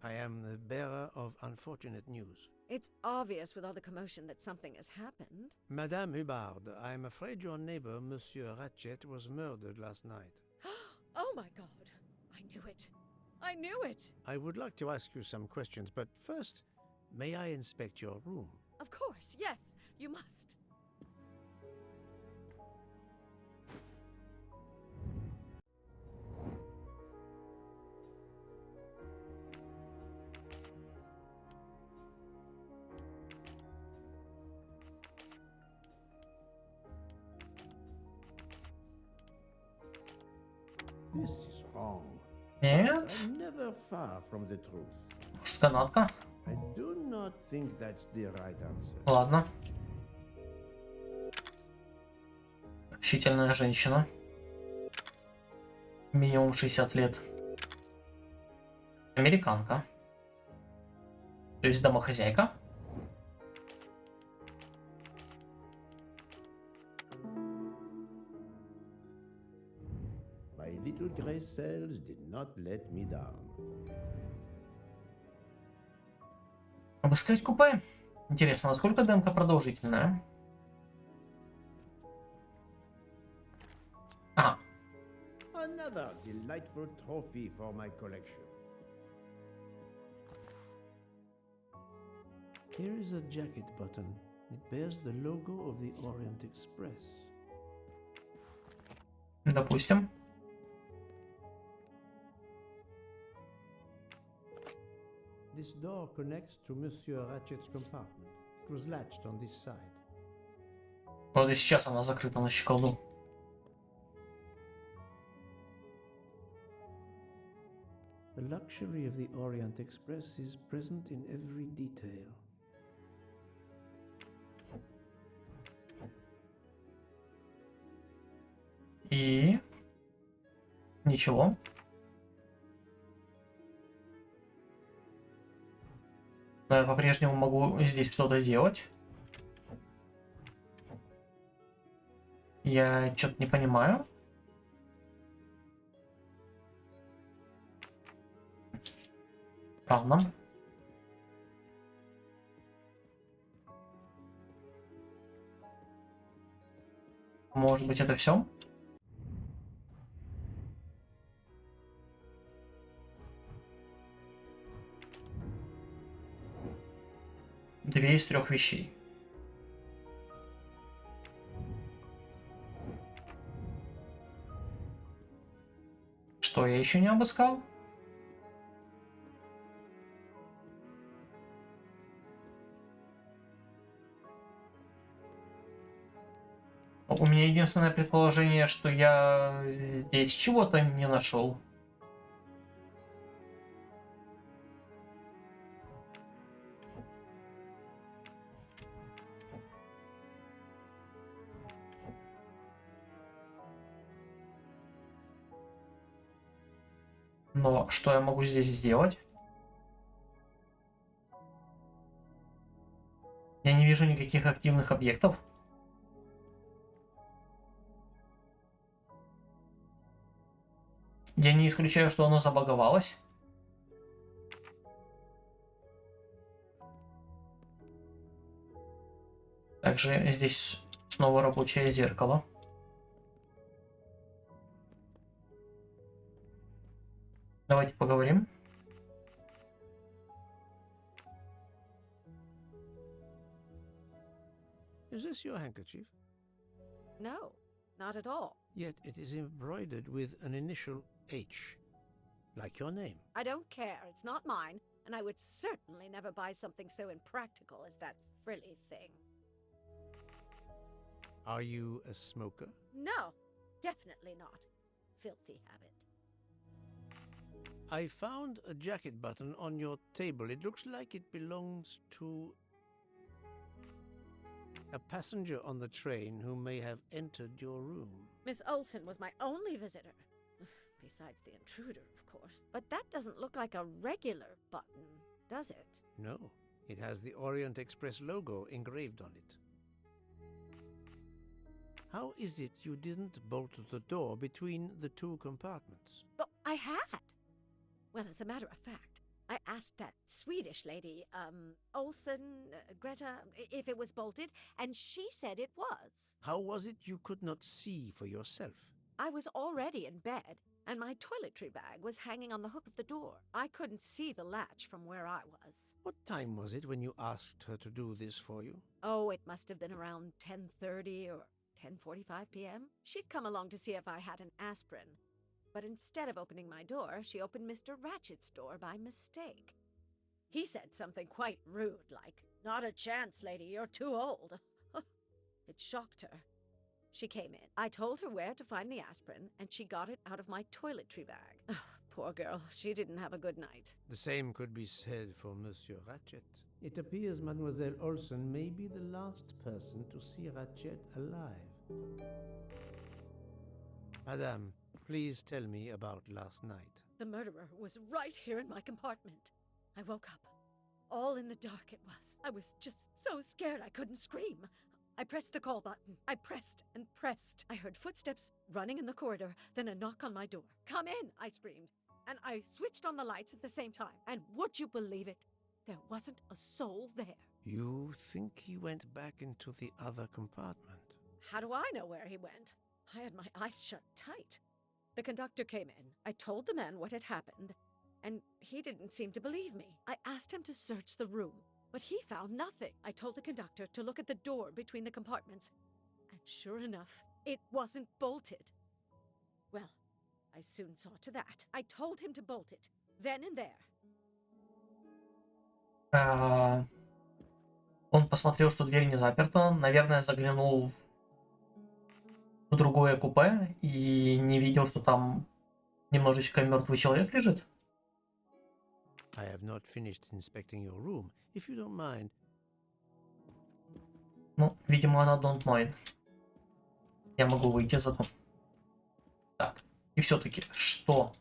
B: I am the bearer of unfortunate news.
F: It's obvious with all the commotion that something has happened.
B: Madame Hubbard, I am afraid your neighbor, Monsieur Ratchet, was murdered last night.
F: Oh my god. I knew it. I knew it.
B: I would like to ask you some questions, but first, may I inspect your room?
F: Of course, yes, you must.
B: This is wrong.
A: Нет.
B: I'm never far from the truth.
A: Может, канатка?
B: I do not think that's the right answer.
A: Ладно. Общительная женщина. Минимум 60 лет. Американка. То есть домохозяйка.
B: My little gray cells did not let me down.
A: Обыскать купе. Интересно, насколько демка продолжительная? А,
B: Another delightful trophy for my collection. Here is a jacket button. It bears the logo of the Orient Express.
A: допустим.
B: This door connects to Monsieur Ratchet's compartment. It was latched on this side.
A: Вот и сейчас она закрыта на щеколду.
B: The luxury of the Orient Express is present in every detail.
A: И... Ничего. Но я по-прежнему могу здесь что-то делать. Я что-то не понимаю. Странно. Может быть, это все? Две из 3 вещей. Что я еще не обыскал? У меня единственное предположение, что я здесь чего-то не нашел. Но что я могу здесь сделать? Я не вижу никаких активных объектов. Я не исключаю, что оно забаговалось. Также здесь снова рабочее зеркало. Давайте поговорим.
B: Is this your handkerchief?
F: No, not at all.
B: Yet it is embroidered with an initial H, like your name.
F: I don't care. It's not mine, and I would certainly never buy something so impractical as that frilly thing.
B: Are you a smoker?
F: No, definitely not. Filthy habit.
B: I found a jacket button on your table. It looks like it belongs to a passenger on the train who may have entered your room.
F: Miss Olsen was my only visitor. Besides the intruder, of course. But that doesn't look like a regular button, does it?
B: No, it has the Orient Express logo engraved on it. How is it you didn't bolt the door between the 2 compartments?
F: But I had. Well, as a matter of fact, I asked that Swedish lady, Olsen, Greta, if it was bolted, and she said it was.
B: How was it you could not see for yourself?
F: I was already in bed, and my toiletry bag was hanging on the hook of the door. I couldn't see the latch from where I was.
B: What time was it when you asked her to do this for you?
F: Oh, it must have been around 10:30 or 10:45 p.m. She'd come along to see if I had an aspirin. But instead of opening my door, she opened Mr. Ratchet's door by mistake. He said something quite rude, like, "Not a chance, lady, you're too old." It shocked her. She came in. I told her where to find the aspirin, and she got it out of my toiletry bag. Poor girl, she didn't have a good night.
B: The same could be said for Monsieur Ratchet. It appears Mademoiselle Olsen may be the last person to see Ratchet alive. Madame, please tell me about last night.
F: The murderer was right here in my compartment. I woke up. All in the dark it was. I was just so scared I couldn't scream. I pressed the call button. I pressed and pressed. I heard footsteps running in the corridor, then a knock on my door. "Come in," I screamed. And I switched on the lights at the same time. And would you believe it? There wasn't a soul there.
B: You think he went back into the other compartment?
F: How do I know where he went? I had my eyes shut tight. The conductor came in. I told the man what had happened, and he didn't seem to believe me. I asked him to search the room, but he found nothing. I told the conductor to look at the door between the compartments, and sure enough, it wasn't bolted. Well, I soon saw to that. I told him to bolt it, then and there.
A: Он посмотрел, что дверь не заперта. Наверное, заглянул в другое купе и не видел, что там немножечко мертвый человек лежит.
B: I have not finished inspecting your room. If you don't mind.
A: Ну, видимо, она don't mind. Я могу выйти зато. Так. И все-таки, что?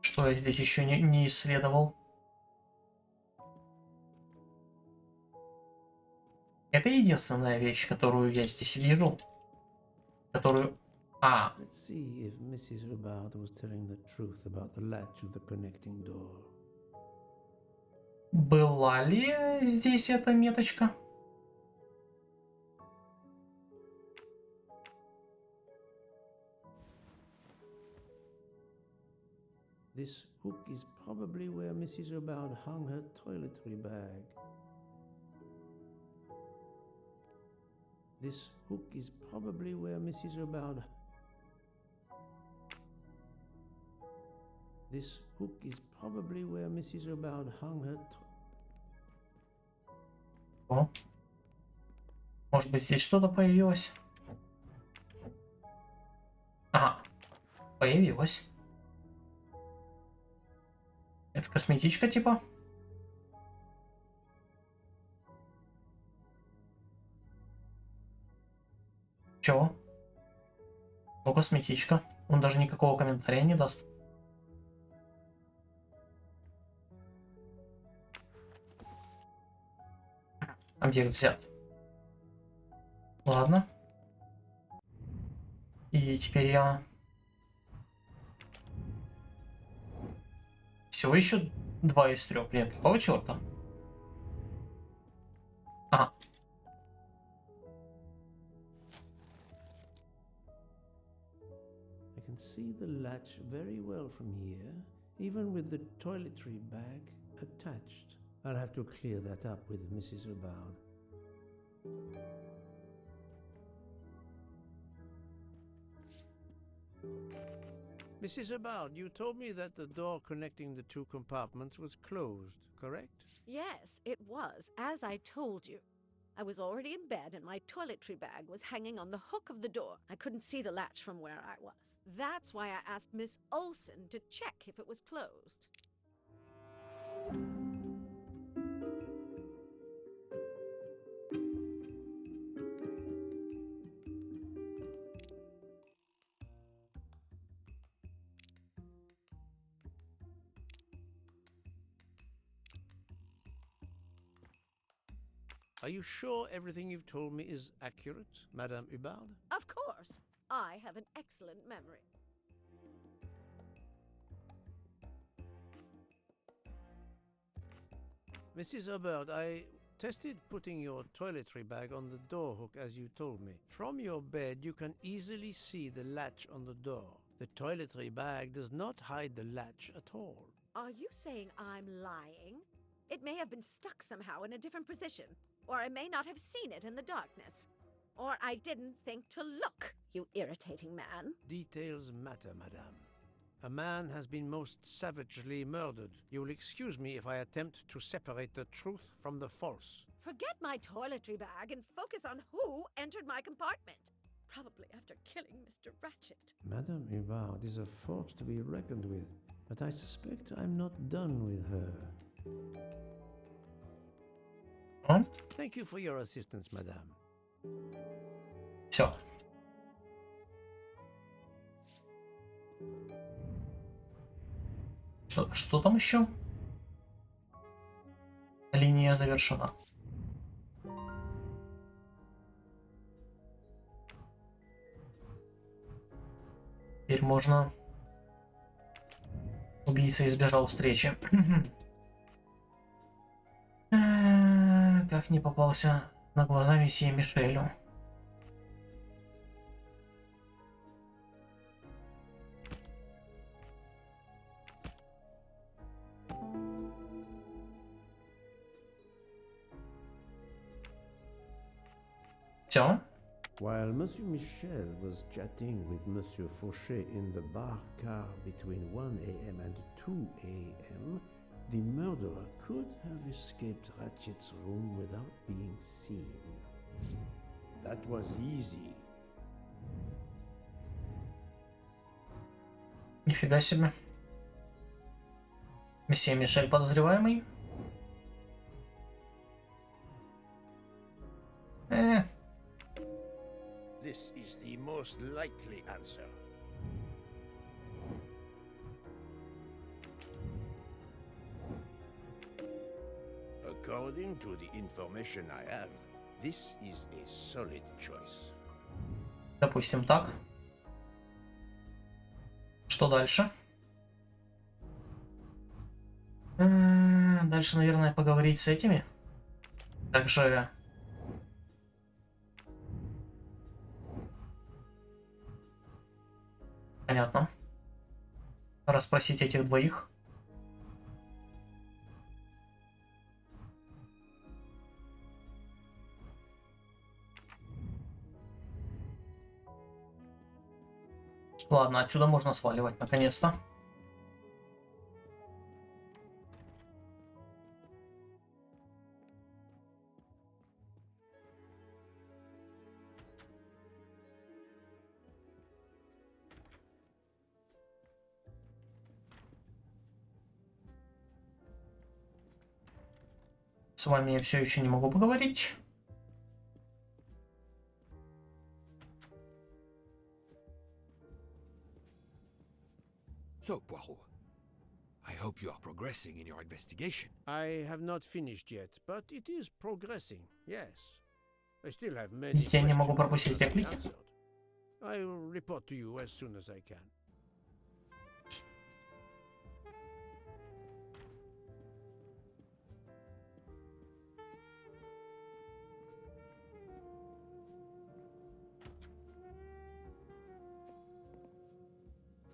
A: Что я здесь еще не исследовал? Это единственная вещь, которую я здесь вижу. Которую... А.
B: Let's see if Mrs. Hubbard was telling the truth about the latch of the connecting door.
A: Была ли здесь эта меточка?
B: This hook is probably where Mrs. Hubbard hung her toiletry bag. This hook is probably where Mrs. Hubbard... This hook is probably where Mrs. Hubbard hung her...
A: О. Может быть, здесь что-то появилось? Ага. Появилось. Это косметичка типа? Чего? Ну, косметичка. Он даже никакого комментария не даст. А где взят? Ладно. И теперь я... Всего еще 2 из 3. Блин, какого черта? Ага.
B: I can see the latch very well from here, even with the toiletry bag attached. I'll have to clear that up with Mrs. Hubbard. Mrs. Hubbard, you told me that the door connecting the two compartments was closed, correct?
F: Yes, it was, as I told you. I was already in bed and my toiletry bag was hanging on the hook of the door. I couldn't see the latch from where I was. That's why I asked Miss Olsen to check if it was closed.
B: Are you sure everything you've told me is accurate, Madame Hubbard?
F: Of course. I have an excellent memory.
B: Mrs. Hubbard, I tested putting your toiletry bag on the door hook as you told me. From your bed, you can easily see the latch on the door. The toiletry bag does not hide the latch at all.
F: Are you saying I'm lying? It may have been stuck somehow in a different position, or I may not have seen it in the darkness. Or I didn't think to look, you irritating man.
B: Details matter, madame. A man has been most savagely murdered. You will excuse me if I attempt to separate the truth from the false.
F: Forget my toiletry bag and focus on who entered my compartment. Probably after killing Mr. Ratchet.
B: Madame Hubbard is a force to be reckoned with, but I suspect I'm not done with her.
A: Huh?
B: Thank you for your assistance, madame.
A: Все. Что там еще? Линия завершена. Теперь можно... Убийца избежал встречи. Как не попался на глаза месье Мишелю. Все?
B: While Monsieur Michel was chatting with Monsieur Fauchet in the bar car between 1 a.m. and 2 a.m., the murderer could have escaped Ratchet's room without being seen. That was easy.
A: Нифига себе. Месье Мишель подозреваемый.
L: This is the most
J: most likely answer.
B: According to the information I have, this is a solid choice.
A: Допустим, так. Что дальше? Дальше, наверное, поговорить с этими. Также... Понятно. Расспросить этих двоих. Ладно, отсюда можно сваливать, наконец-то. С вами я все еще не могу поговорить.
D: So, Poirot, I hope you are progressing in your investigation.
B: I have not finished yet, but it is progressing, yes. I still have many
A: Я не могу
B: questions
A: пропустить
B: that must be
A: реплики.
B: answered. I will report to you as soon as I can.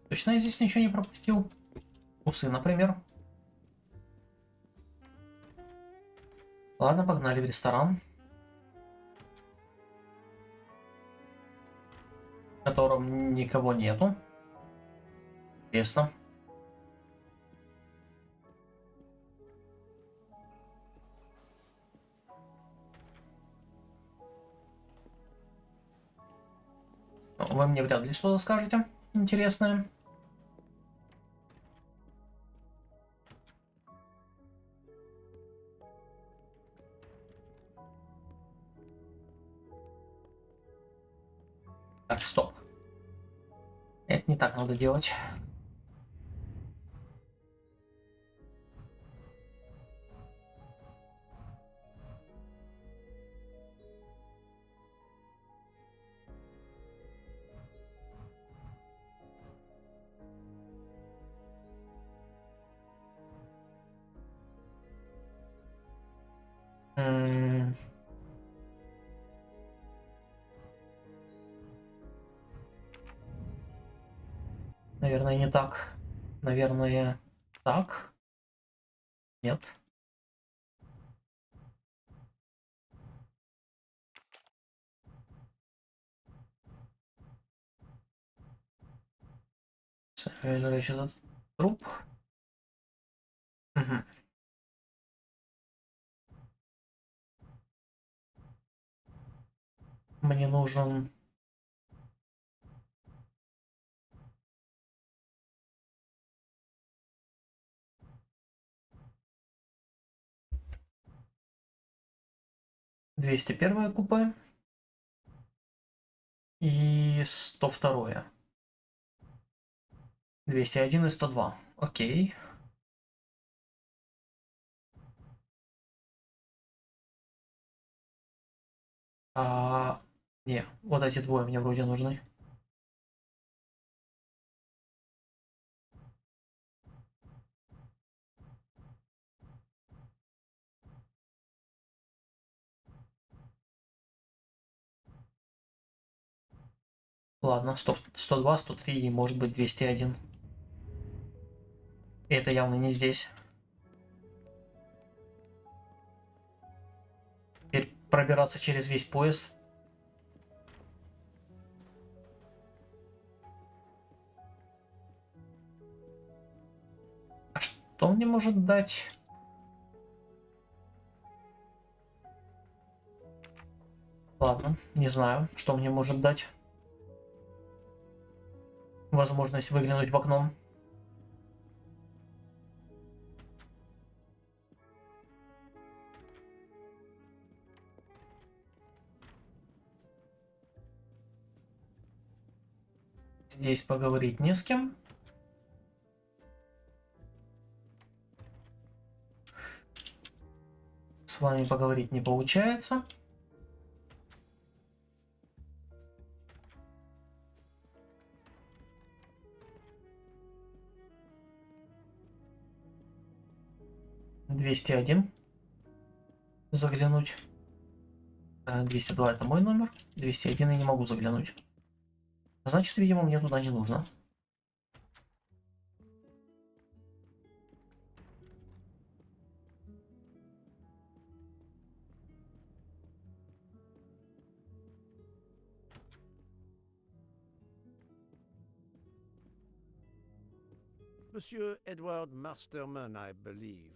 A: Точно я здесь ничего не пропустил? Усы, например. Ладно, погнали в ресторан. В котором никого нету. Интересно. Вы мне вряд ли что-то скажете интересное. Так, стоп. Это не так надо делать. Наверное, не так. Наверное, так. Нет. Этот труп. Угу. Мне нужен... «201 купе» и 102. 201 и 102. Окей. Не, вот эти двое мне вроде нужны. Ладно, 102, 103 и может быть 201. И это явно не здесь. Теперь пробираться через весь поезд. А что мне может дать? Ладно, не знаю, что мне может дать. Возможность выглянуть в окно. Здесь поговорить не с кем. С вами поговорить не получается. «201». Заглянуть. 202 это мой номер. 201 я не могу заглянуть. Значит, видимо, мне туда не нужно.
B: Monsieur Edward Masterman, I believe.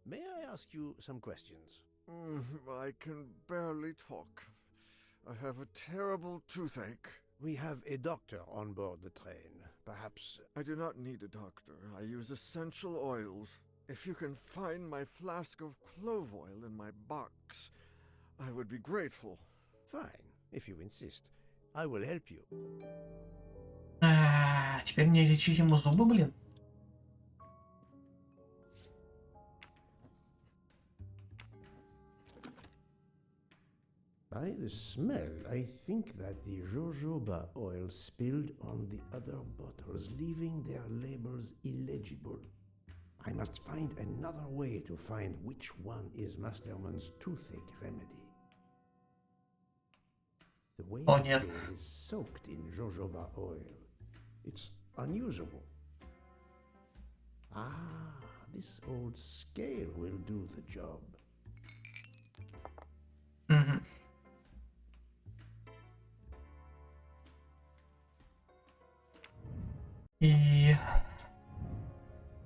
B: May I ask you some questions?
E: I can barely talk. I have a terrible toothache.
B: We have a doctor on board the train. Perhaps...
E: I do not need a doctor. I use essential oils. If you can find my flask of clove oil in my box, I would be grateful.
B: Fine, if you insist. I will help you.
A: Теперь мне лечить ему зубы, блин.
B: By the smell, I think that the jojoba oil spilled on the other bottles, leaving their labels illegible. I must find another way to find which one is Masterman's toothache remedy. The way
A: Oh,
B: the
A: нет.
B: scale is soaked in jojoba oil. It's unusable. Ah, this old scale will do the job.
A: Мгм. И...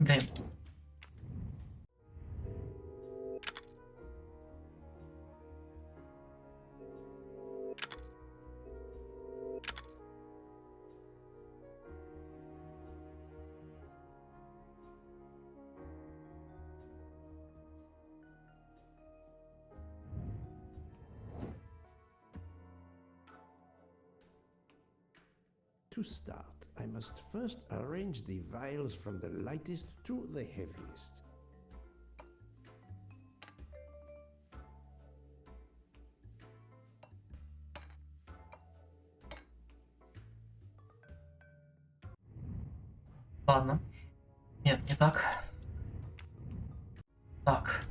A: Блин.
B: To start, I must first arrange the vials from the lightest to the heaviest.
A: Ладно. Нет, не так. Так.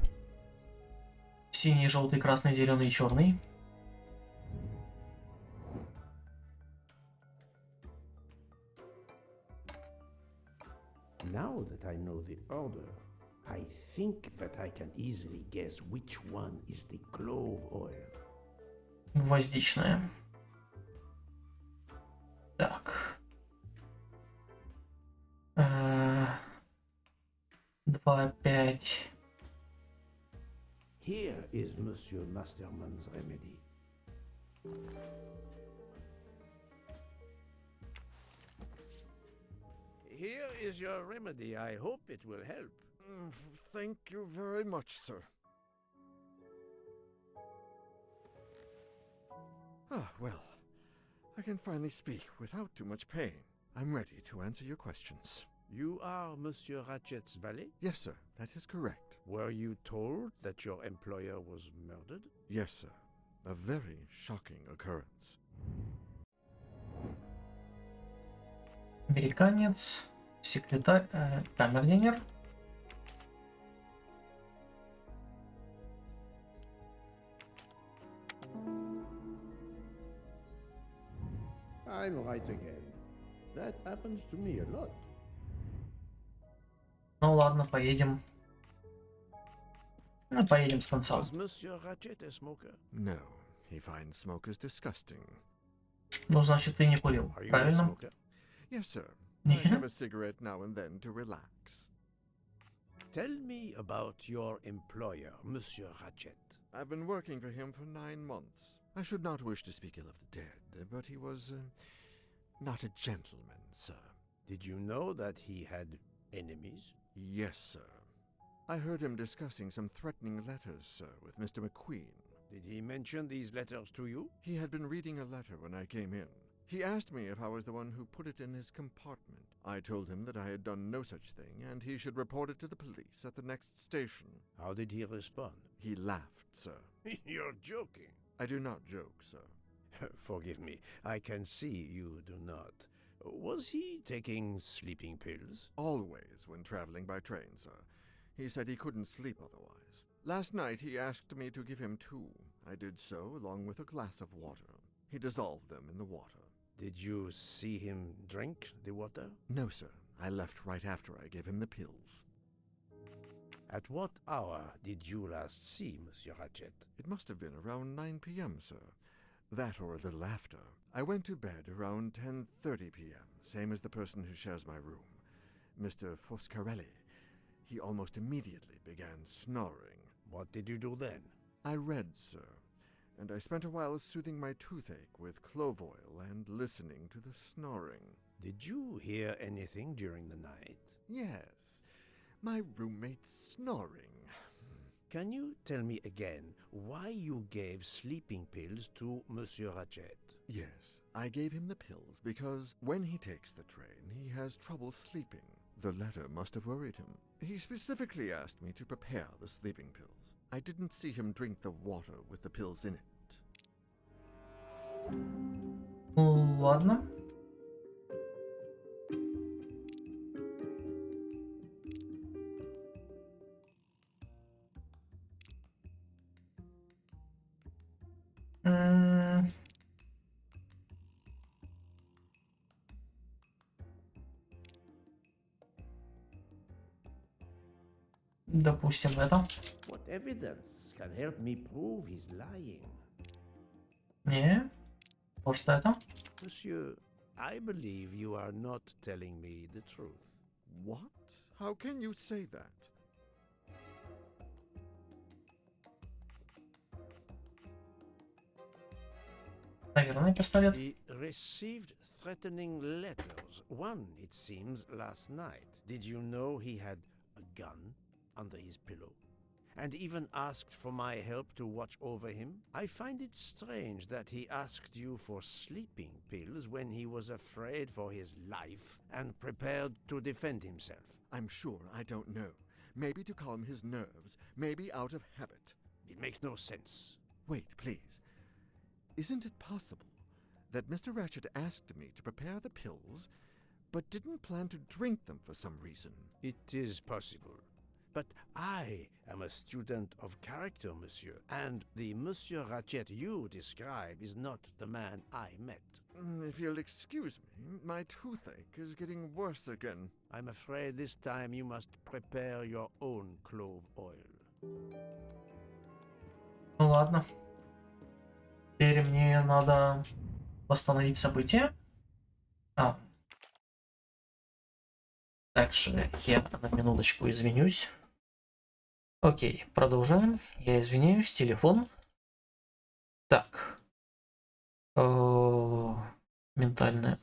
A: Синий, желтый, красный, зеленый, черный.
B: Now that I know the order, I think that I can easily guess which one is the clove oil.
A: Гвоздичная. Так. 2, 5.
B: Here is Monsieur Masterman's remedy. Here is your remedy. I hope it will help.
E: Thank you very much, sir. Ah, well, I can finally speak without too much pain. I'm ready to answer your questions.
B: You are Monsieur Ratchet's valet?
E: Yes, sir, that is correct.
B: Were you told that your employer was murdered?
E: Yes, sir. A very shocking occurrence.
A: Американец. Секретарь. Камердинер.
B: I'm right again. That happens to me a lot.
A: Ну ладно, поедем. Ну, поедем с конца.
B: Was Monsieur Ratchet a smoker?
E: No, he finds smokers disgusting.
A: Ну, значит, ты не курил,
B: Are you a
A: правильно?
B: smoker?
E: Yes, sir. I have a cigarette now and then to relax.
B: Tell me about your employer, Monsieur Ratchet.
E: I've been working for him for 9 months. I should not wish to speak ill of the dead, but he was not a gentleman, sir.
B: Did you know that he had enemies?
E: Yes, sir. I heard him discussing some threatening letters, sir, with Mr. McQueen.
B: Did he mention these letters to you?
E: He had been reading a letter when I came in. He asked me if I was the one who put it in his compartment. I told him that I had done no such thing, and he should report it to the police at the next station.
B: How did he respond?
E: He laughed, sir.
B: You're joking.
E: I do not joke, sir.
B: Forgive me, I can see you do not. Was he taking sleeping pills?
E: Always when traveling by train, sir. He said he couldn't sleep otherwise. Last night he asked me to give him 2. I did so, along with a glass of water. He dissolved them in the water.
B: Did you see him drink the water?
E: No, sir. I left right after I gave him the pills.
B: At what hour did you last see Monsieur Ratchet?
E: It must have been around 9 p.m., sir. That or a little after. I went to bed around 10:30 p.m., same as the person who shares my room, Mr. Foscarelli. He almost immediately began snoring.
B: What did you do then?
E: I read, sir, and I spent a while soothing my toothache with clove oil and listening to the snoring.
B: Did you hear anything during the night?
E: Yes, my roommate's snoring.
B: Can you tell me again why you gave sleeping pills to Monsieur Ratchet?
E: Yes, I gave him the pills because when he takes the train, he has trouble sleeping. The letter must have worried him. He specifically asked me to prepare the sleeping pills. I didn't see him drink the water with the pills in it.
A: Ладно. Допустим, это.
B: What evidence can help me prove he's lying?
A: Не. Может, это?
B: Monsieur, I believe you are not telling me the truth.
E: What? How can you say that?
A: Наверное, пистолет.
B: He received threatening letters. One, it seems, last night. Did you know he had a gun under his pillow? And even asked for my help to watch over him? I find it strange that he asked you for sleeping pills when he was afraid for his life and prepared to defend himself.
E: I'm sure I don't know. Maybe to calm his nerves, maybe out of habit.
B: It makes no sense.
E: Wait, please. Isn't it possible that Mr. Ratchet asked me to prepare the pills, but didn't plan to drink them for some reason?
B: It is possible. But I am a student of character, monsieur, and the Monsieur Ratchet you describe is not the man I met.
E: If you'll excuse me, my toothache is getting worse again.
B: I'm afraid this time you must prepare your own clove oil.
A: Ну ладно. Теперь мне надо восстановить события. Также я на минуточку извинюсь. Окей, продолжаем. Я извиняюсь, телефон. Так. Ментальное.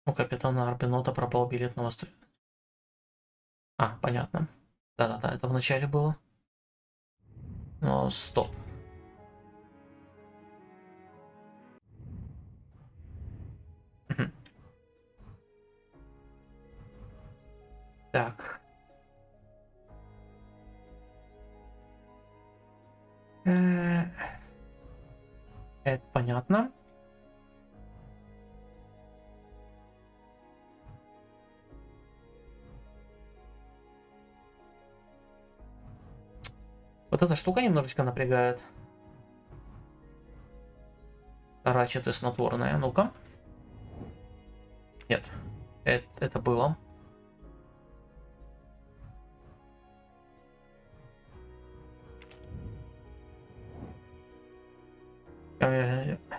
A: У капитана Арбинота пропал билет на восток. Понятно. Да-да-да, это в начале было. Но стоп. Так. Это понятно. Вот эта штука немножечко напрягает. Рачет и снотворное. Ну-ка. Нет. Это было.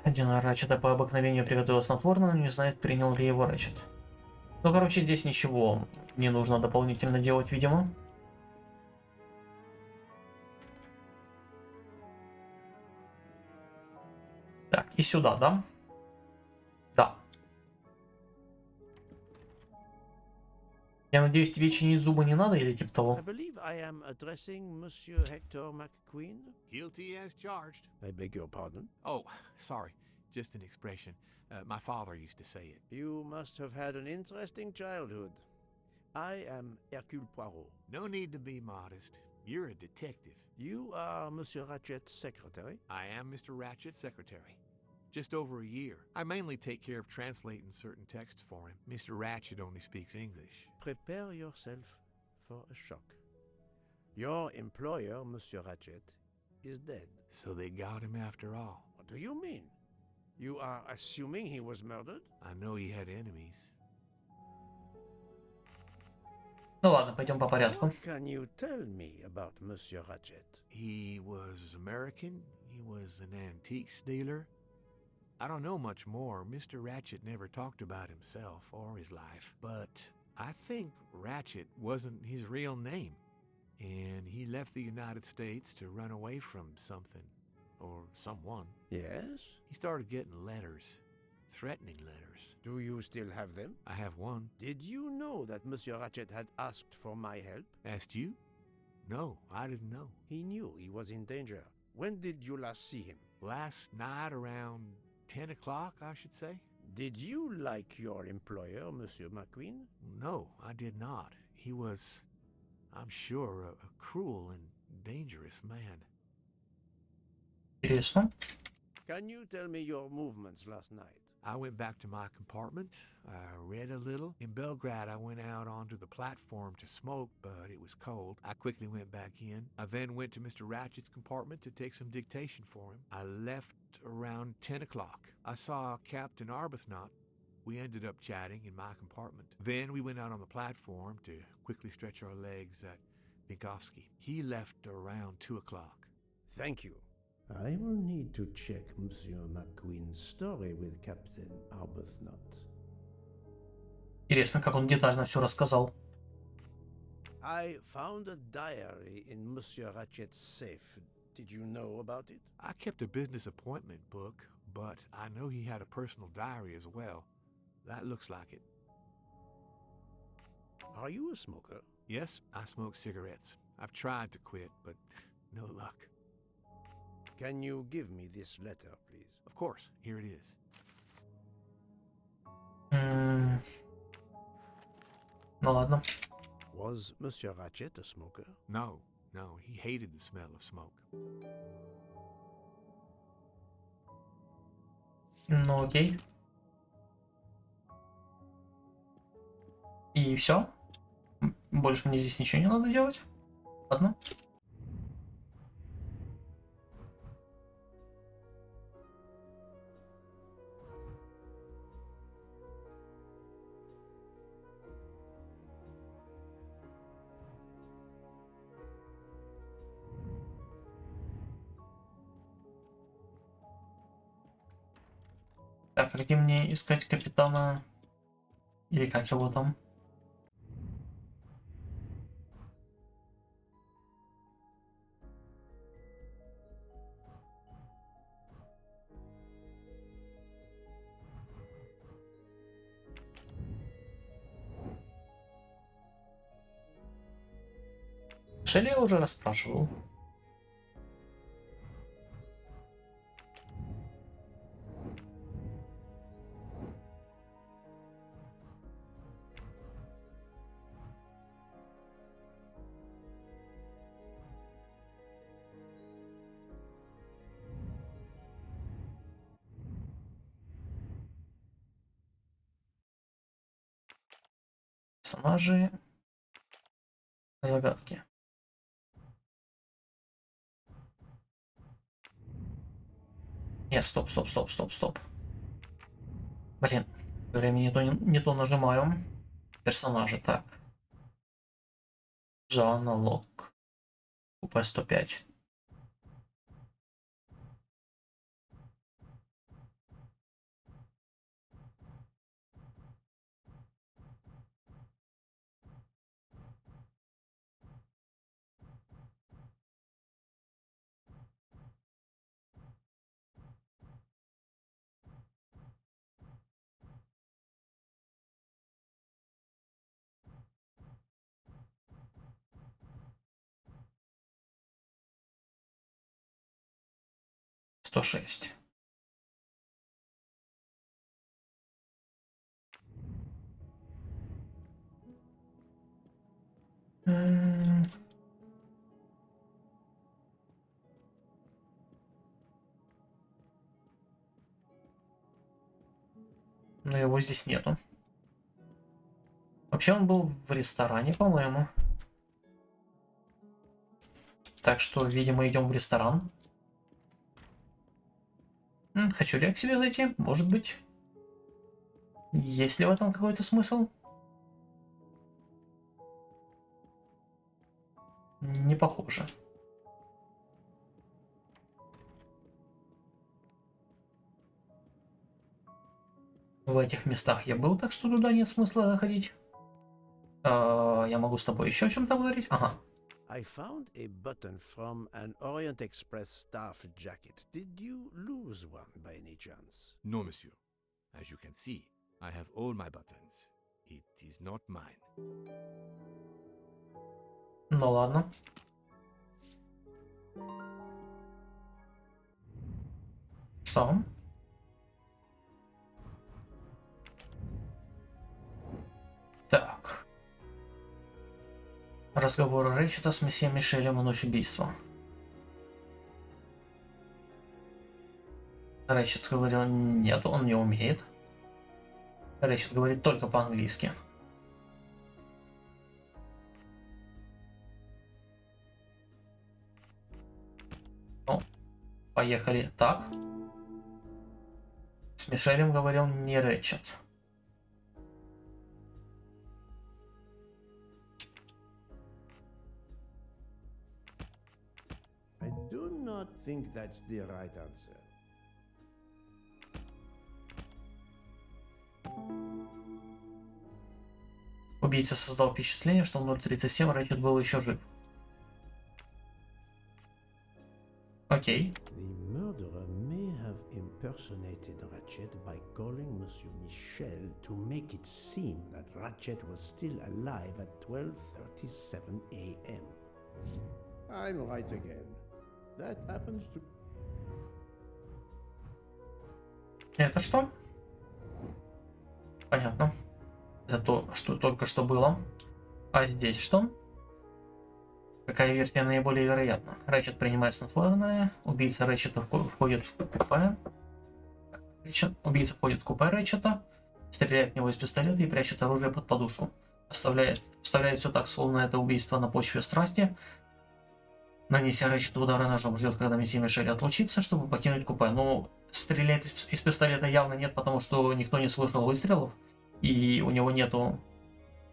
A: Один Рачета по обыкновению приготовил снотворное, но не знает, принял ли его Рачет. Ну, короче, здесь ничего не нужно дополнительно делать, видимо. Так, и сюда, да? Да. Я надеюсь, тебе чинить зубы не надо или типа того?
B: I believe I am addressing Monsieur Hector McQueen.
C: Guilty as charged.
B: I beg your pardon.
C: Oh, sorry. Just an expression. My father used to say it.
B: You must have had an interesting childhood. I am Hercule Poirot.
C: No need to be modest. You're a detective.
B: You are Monsieur Ratchet's secretary?
C: I am Mr. Ratchet's secretary. Just over a year. I mainly take care of translating certain texts for him. Mr. Ratchet only speaks English.
B: Prepare yourself for a shock. Your employer, Monsieur Ratchet, is dead.
C: So they got him after all.
B: What do you mean? You are assuming he was murdered?
C: I know he had enemies.
A: Ну ладно, пойдем по порядку.
B: What can you tell me about Monsieur Ratchet?
C: He was American. He was an antiques dealer. I don't know much more. Mr. Ratchet never talked about himself or his life. But I think Ratchet wasn't his real name. And he left the United States to run away from something. Or someone.
B: Yes?
C: He started getting letters. Threatening letters.
B: Do you still have them?
C: I have one.
B: Did you know that Monsieur Ratchet had asked for my help?
C: Asked you? No, I didn't know.
B: He knew he was in danger. When did you last see him?
C: Last night around 10 o'clock, I should say.
B: Did you like your employer, Monsieur McQueen?
C: No, I did not. He was, I'm sure, a cruel and dangerous man.
A: Интересно.
B: Can you tell me your movements last night?
C: I went back to my compartment. I read a little. In Belgrade, I went out onto the platform to smoke, but it was cold. I quickly went back in. I then went to Mr. Ratchet's compartment to take some dictation for him. I left around 10 o'clock. I saw Captain Arbuthnot. We ended up chatting in my compartment. Then we went out on the platform to quickly stretch our legs at Binkovsky. He left around 2 o'clock.
B: Thank you. I will need to check Monsieur McQueen's story with Captain Arbuthnot.
A: Интересно, как он детально все рассказал.
B: I found a diary in Monsieur Ratchet's safe. Did you know about it?
C: I kept a business appointment book, but I know he had a personal diary as well. That looks like it.
B: Are you a smoker?
C: Yes, I smoke cigarettes. I've tried to quit, but no luck.
B: Can you give me this letter, please?
C: Of course, here it is.
A: Ну ладно.
B: Was Monsieur Ratchet a smoker?
C: No, he hated the smell of smoke.
A: Ну окей. И все? Больше мне здесь ничего не надо делать? Ладно. Так, а где мне искать капитана? Или как его там? Шелли я уже расспрашивал. Персонажи, загадки. Нет, стоп. Блин, время не то нажимаю. Персонажи, так. Жанна Лок. УП 105. 106. Но его здесь нету. Вообще он был в ресторане, по-моему. Так что, видимо, идем в ресторан. Хочу ли я к себе зайти? Может быть. Есть ли в этом какой-то смысл? Не похоже. В этих местах я был, так что туда нет смысла заходить. Я могу с тобой еще о чем-то говорить? Ага.
B: I found a button from an Orient Express staff jacket. Did you lose one by any chance?
C: No, monsieur. As you can see, I have all my buttons. It is not mine.
A: Ну ладно. Что? Так. Разговор Рэчета с месье Мишелем в ночь убийства. Рэчет говорил, нет, он не умеет. Рэчет говорит только по-английски. Ну, поехали так. С Мишелем говорил не Рэчет.
B: I do not think that's the right answer.
A: Убийца создал впечатление, что в 0:37 Рэчет был еще жив. Окей.
B: The murderer may have impersonated Ratchet by calling Monsieur Michel to make it seem that Ratchet was still alive at 12:37 a.m. I'm right again. That happens to...
A: Это что? Понятно. Это то, что только что было. А здесь что? Какая версия наиболее вероятна? Рэчет принимает снотворное. Убийца Рэчета входит в купе. Убийца входит в купе Рэчета, стреляет в него из пистолета и прячет оружие под подушку. Вставляет все так, словно это убийство на почве страсти. Нанеся Рэчету удары ножом, ждет, когда месье Мишель отлучится, чтобы покинуть купе. Но стрелять из пистолета явно нет, потому что никто не слышал выстрелов. И у него нету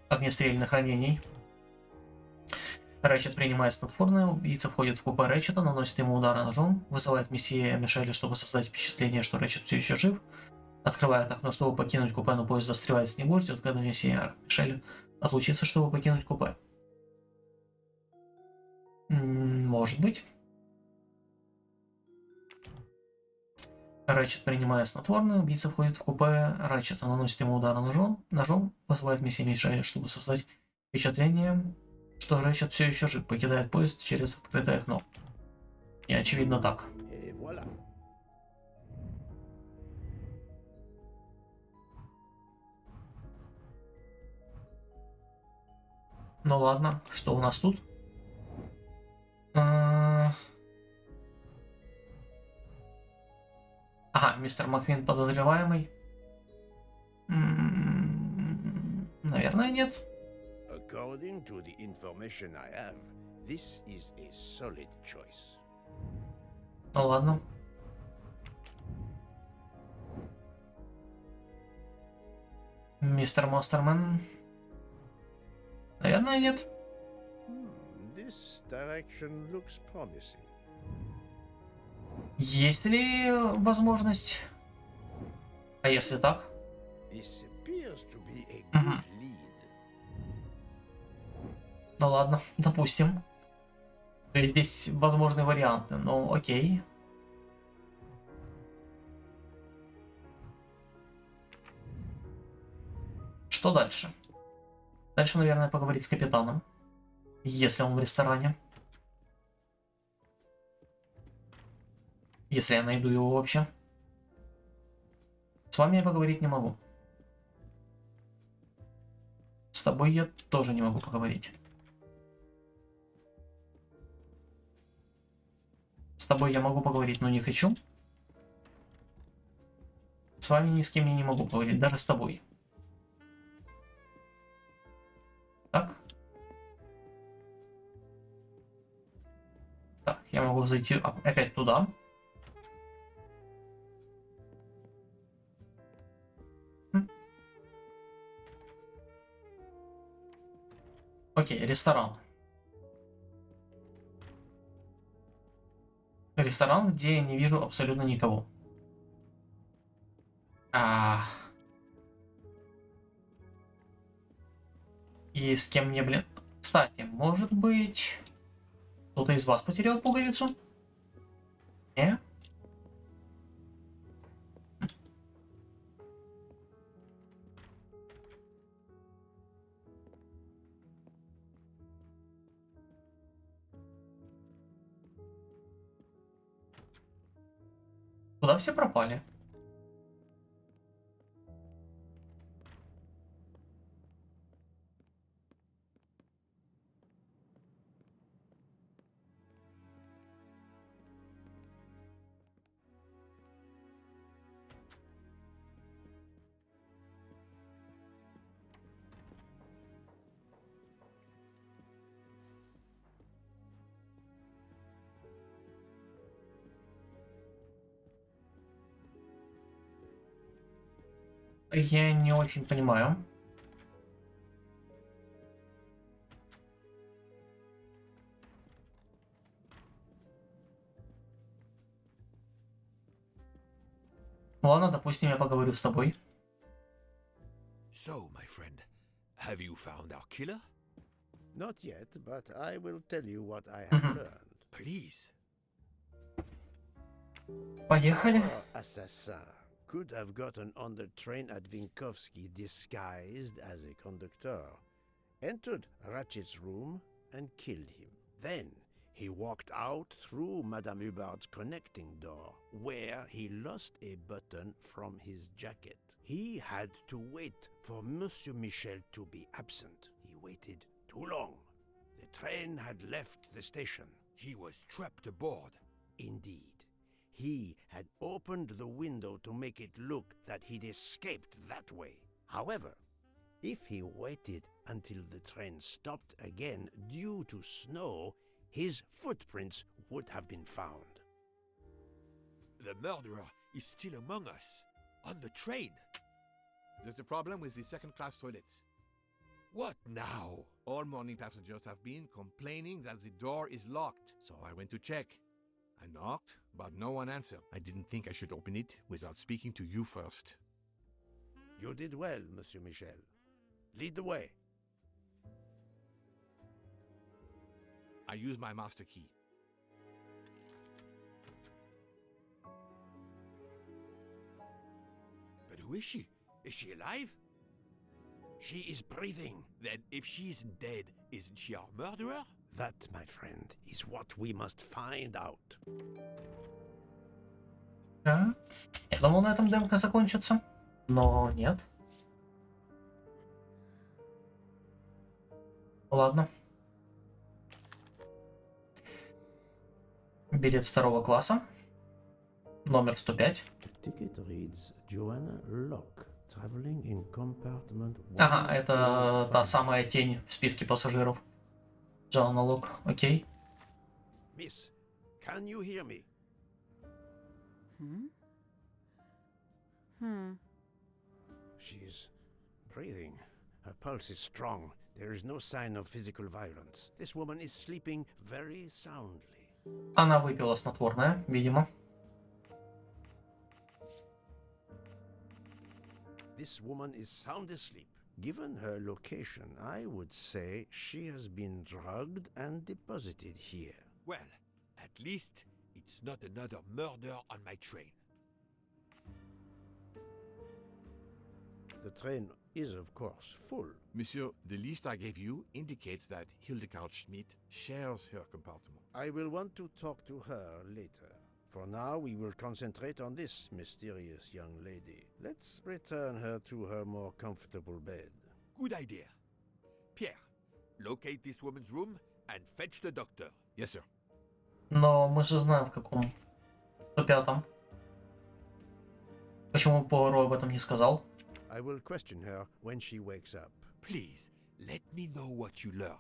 A: огнестрельных ранений. Рэчет принимает снотворное, убийца входит в купе Рэчета, наносит ему удары ножом, вызывает месье Мишеля, чтобы создать впечатление, что Рэчет все еще жив, открывает окно, чтобы покинуть купе, но поезд застревает в снегу, ждет, когда месье Мишель отлучится, чтобы покинуть купе. Может быть. Рэчет принимает снотворное, убийца входит в купе Рэчета, наносит ему удары ножом, вызывает месье Мишеля, чтобы создать впечатление, что Рэчет все еще жив, покидает поезд через открытое окно. И очевидно так.
B: Et voilà.
A: Ну ладно, что у нас тут? Ага, мистер Маквин подозреваемый. Наверное, нет.
B: According to the information I have, this is a solid choice.
A: Ну ладно. Мистер Мастермен. Наверное, нет.
B: This direction looks promising.
A: Есть ли возможность? А если так?
B: This appears to be a
A: Мгм.
B: good lead.
A: Ну ладно, допустим. То есть здесь возможны варианты, ну окей. Что дальше? Дальше, наверное, поговорить с капитаном. Если он в ресторане. Если я найду его вообще. С вами я поговорить не могу. С тобой я тоже не могу поговорить. С тобой я могу поговорить, но не хочу. С вами ни с кем я не могу поговорить, даже с тобой. Так. Так, я могу зайти опять туда. Окей, ресторан. Ресторан, где я не вижу абсолютно никого. И с кем мне, блин... Кстати, может быть... Кто-то из вас потерял пуговицу? Не? Куда все пропали? Я не очень понимаю. Ладно, допустим, я поговорю с тобой.
D: So, my friend, have you found our killer?
B: Not yet, but I will tell you what I have learned.
D: Please.
A: Поехали.
B: Our assassin could have gotten on the train at Vinkovsky disguised as a conductor, entered Ratchet's room and killed him. Then he walked out through Madame Hubbard's connecting door, where he lost a button from his jacket. He had to wait for Monsieur Michel to be absent. He waited too long. The train had left the station.
D: He was trapped aboard.
B: Indeed. He had opened the window to make it look that he'd escaped that way. However, if he waited until the train stopped again due to snow, his footprints would have been found.
D: The murderer is still among us, on the train.
C: There's a problem with the second-class toilets.
D: What now?
C: All morning passengers have been complaining that the door is locked, so I went to check. I knocked, but no one answered. I didn't think I should open it without speaking to you first.
B: You did well, Monsieur Michel. Lead the way.
C: I use my master key.
D: But who is she? Is she alive?
B: She is breathing.
D: Then if she isn't dead, isn't she our murderer?
B: That, my friend, is what we must find out.
A: Я думал, на этом демка закончится, но нет. Ладно. Билет второго класса. Номер 105.
B: The ticket reads Joanna Locke, traveling in compartment 1.
A: Ага, это та самая тень в списке пассажиров. Джоанна Лок, окей.
B: Miss, can you hear me? She's breathing. Her pulse is strong. There is no sign of physical violence. This woman is sleeping very soundly.
A: Она выпила снотворное, видимо.
B: This woman is sound asleep. Given her location, I would say she has been drugged and deposited here.
D: Well, at least it's not another murder on my train.
B: The train is, of course, full.
C: Monsieur, the list I gave you indicates that Hildegard Schmidt shares her compartment.
B: I will want to talk to her later. For now, we will concentrate on this mysterious young lady. Let's return her to her more comfortable bed.
D: Good idea. Pierre, locate this woman's room and fetch the doctor.
C: Yes, sir.
A: Но мы же знаем, в каком. 105-м. Почему Пуаро об этом не сказал?
B: I will question her when she wakes up.
D: Please, let me know what you learn.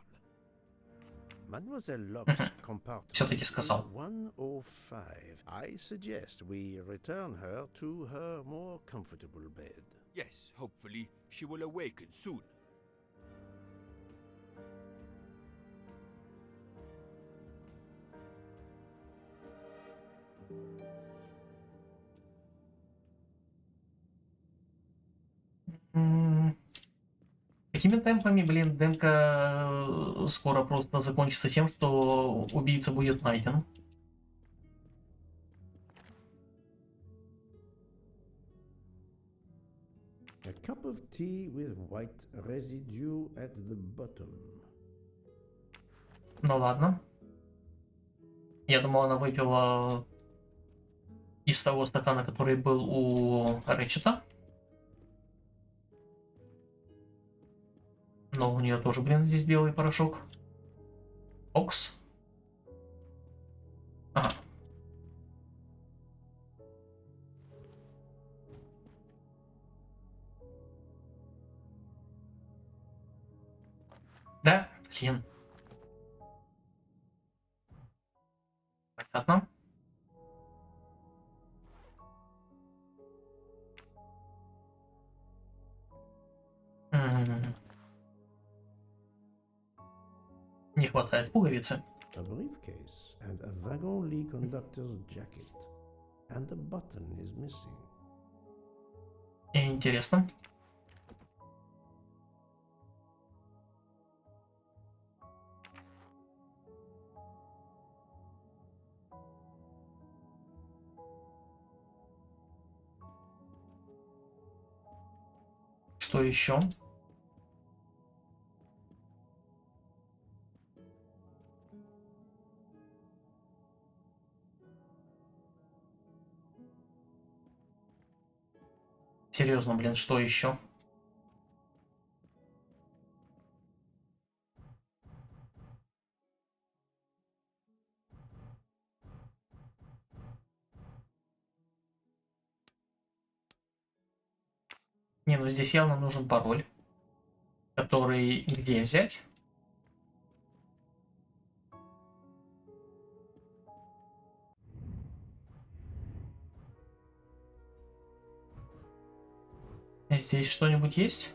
B: Mademoiselle Locke's compartment
A: Все-таки
B: is
A: сказал.
B: 105. I suggest we return her to her more comfortable bed.
D: Yes, hopefully she will awaken soon.
A: Такими темпами, блин, демка скоро просто закончится тем, что убийца будет найден.
B: A cup of tea with white residue at the bottom.
A: Ну ладно. Я думал, она выпила из того стакана, который был у Рэтчета. Но у нее тоже, блин, здесь белый порошок. Окс. Ага. Да, блин. Понятно. Не хватает пуговицы.
B: A briefcase and a wagon-lee conductor's jacket. And the button is missing.
A: Интересно. Что еще? Серьезно, блин, что еще? Не, ну здесь явно нужен пароль, который где взять? Здесь что-нибудь есть?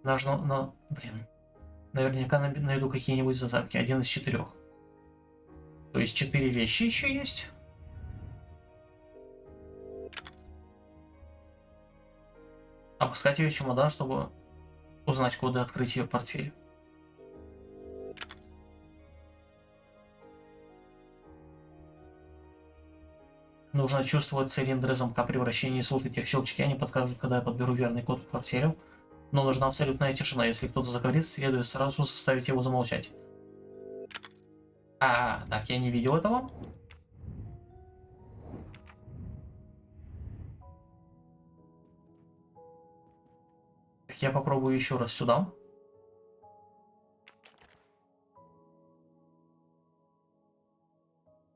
A: Должно, блин. Наверняка найду какие-нибудь зацепки. 1 из 4. То есть 4 вещи еще есть. Обыскать ее чемодан, чтобы узнать коды открыть ее портфель. Нужно чувствовать цилиндры замка при вращении и слушать их щелчки. Они подскажут, когда я подберу верный код к портфелю. Но нужна абсолютная тишина. Если кто-то заговорит, следует сразу заставить его замолчать. Так, я не видел этого. Так, я попробую еще раз сюда.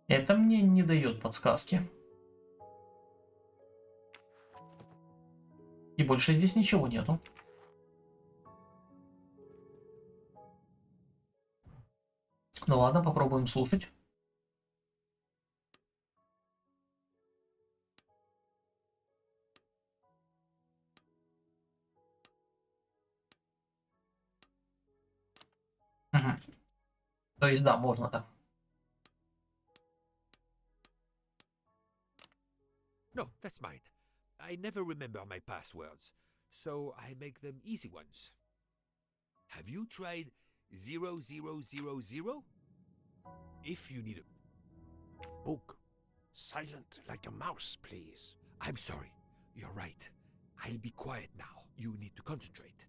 A: Это мне не дает подсказки. И больше здесь ничего нету. Ну ладно, попробуем слушать. Угу. То есть да, можно так.
D: No, that's mine. I never remember my passwords, so I make them easy ones. Have you tried 0000? If you need a
B: Book. Silent like a mouse, please.
D: I'm sorry. You're right. I'll be quiet now. You need to concentrate.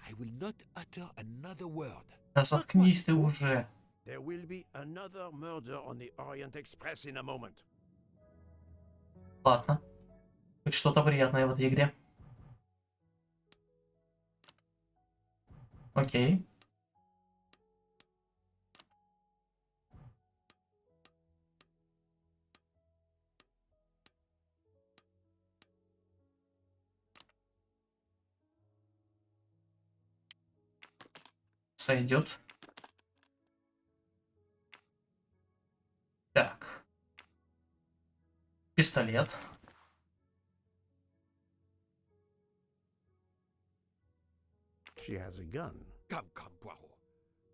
D: I will not utter another word.
A: Да заткнись ты уже.
B: There will be another murder on the Orient Express in a moment.
A: Ладно. Хоть что-то приятное в этой игре. Окей. Сойдет. Так. Пистолет.
B: She has a gun.
D: Come, Poirot.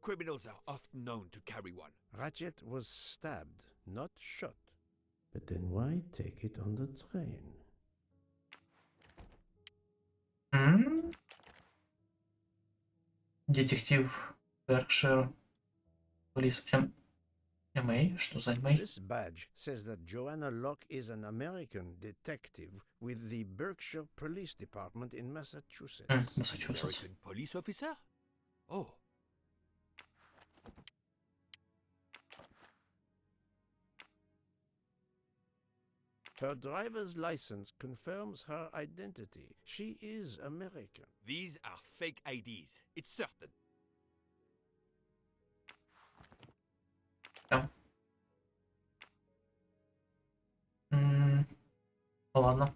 D: Criminals are often known to carry one.
B: Ratchet was stabbed, not shot. But then why take it on the train?
A: Детектив Berkshire Police MA. Что за MA?
B: This badge says that Joanna Locke is an American detective with the Berkshire Police Department in Massachusetts.
A: Massachusetts.
D: American police officer? Oh.
B: Her driver's license confirms her identity. She is American.
D: These are fake IDs. It's certain.
A: Да. Ладно.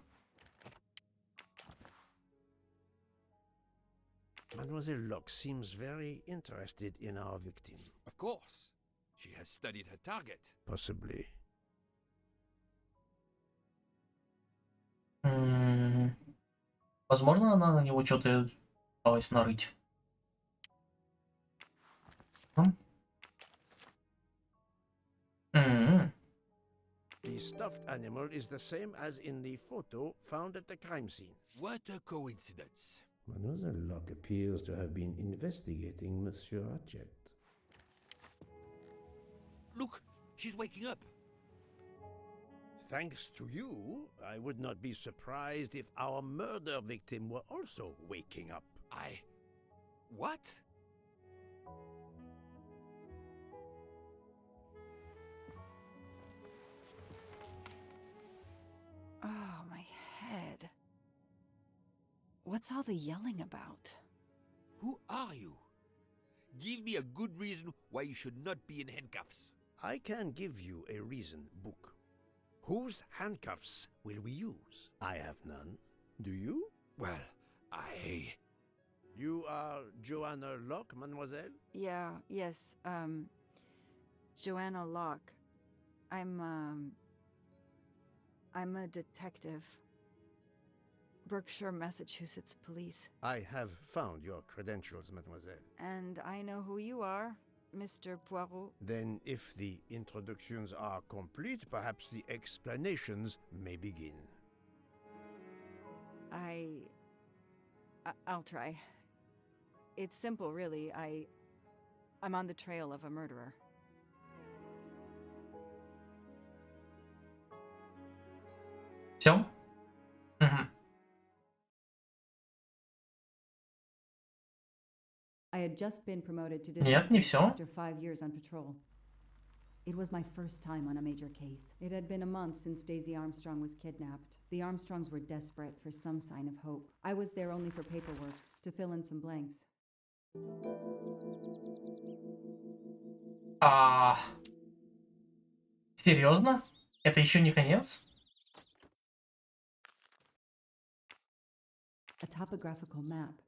B: Mademoiselle Locke seems very interested in our victim.
D: Of course. She has studied her target.
B: Possibly.
A: Возможно, она на него что-то пыталась нарыть.
B: The stuffed animal is the same as in the photo found at the crime scene.
D: What a coincidence.
B: Mademoiselle Locke appears to have been investigating Monsieur Ratchet.
D: Look, she's waking up.
B: Thanks to you, I would not be surprised if our murder victim were also waking up.
D: What?
L: Oh, my head. What's all the yelling about?
D: Who are you? Give me a good reason why you should not be in handcuffs.
B: I can give you a reason, Book. Whose handcuffs will we use? I have none. Do you?
D: Well,
B: You are Joanna Locke, mademoiselle?
L: Yes, Joanna Locke. I'm a detective. Berkshire, Massachusetts Police.
B: I have found your credentials, mademoiselle.
L: And I know who you are, Mr. Poirot.
B: Then, if the introductions are complete, perhaps the explanations may begin.
L: I'll try. It's simple, really. I'm on the trail of a murderer.
A: Все?
M: I had just been promoted to
A: Нет, не
M: detective
A: все.
M: after 5 years on patrol. It was my first time on a major case. It had been a month since Daisy Armstrong was kidnapped. The Armstrongs were desperate for some sign of hope. I was there only for paperwork, to fill in some blanks.
A: Серьезно? Это еще не конец?
M: A topographical map,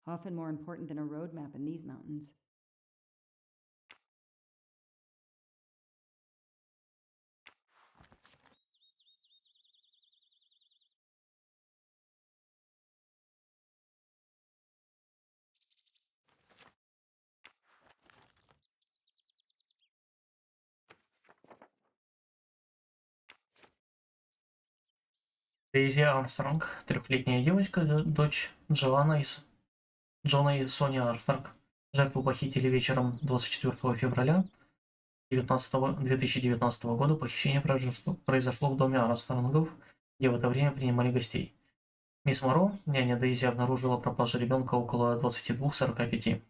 M: often more important than a road map in these mountains.
A: Дейзи Армстронг, трехлетняя девочка, дочь Джона и Сони Армстронг. Жертву похитили вечером 24 февраля 2019 года. Похищение произошло в доме Армстронгов, где в это время принимали гостей. Мисс Моро, няня Дейзи, обнаружила пропажу ребенка около 22:45.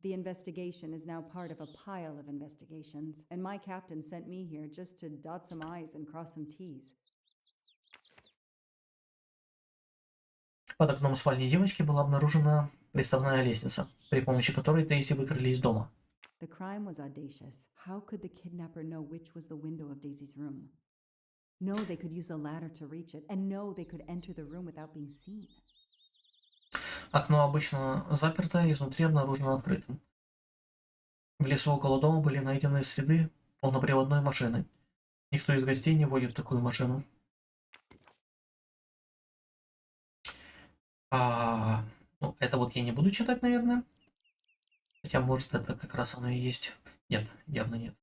M: The investigation is now part of a pile of investigations, and my captain sent me here just to dot some I's and cross some T's.
A: Под окном спальни девочки была обнаружена приставная лестница, при помощи которой Дейзи выкрали из дома.
M: The crime was audacious. How could the kidnapper know which was the window of Daisy's room? No, they could use a ladder to reach it, and no, they could enter the room without being seen.
A: Окно обычно заперто, изнутри обнаружено открытым. В лесу около дома были найдены следы полноприводной машины. Никто из гостей не водит такую машину. Ну, это вот я не буду читать, наверное. Хотя, может, это как раз оно и есть. Нет, явно нет.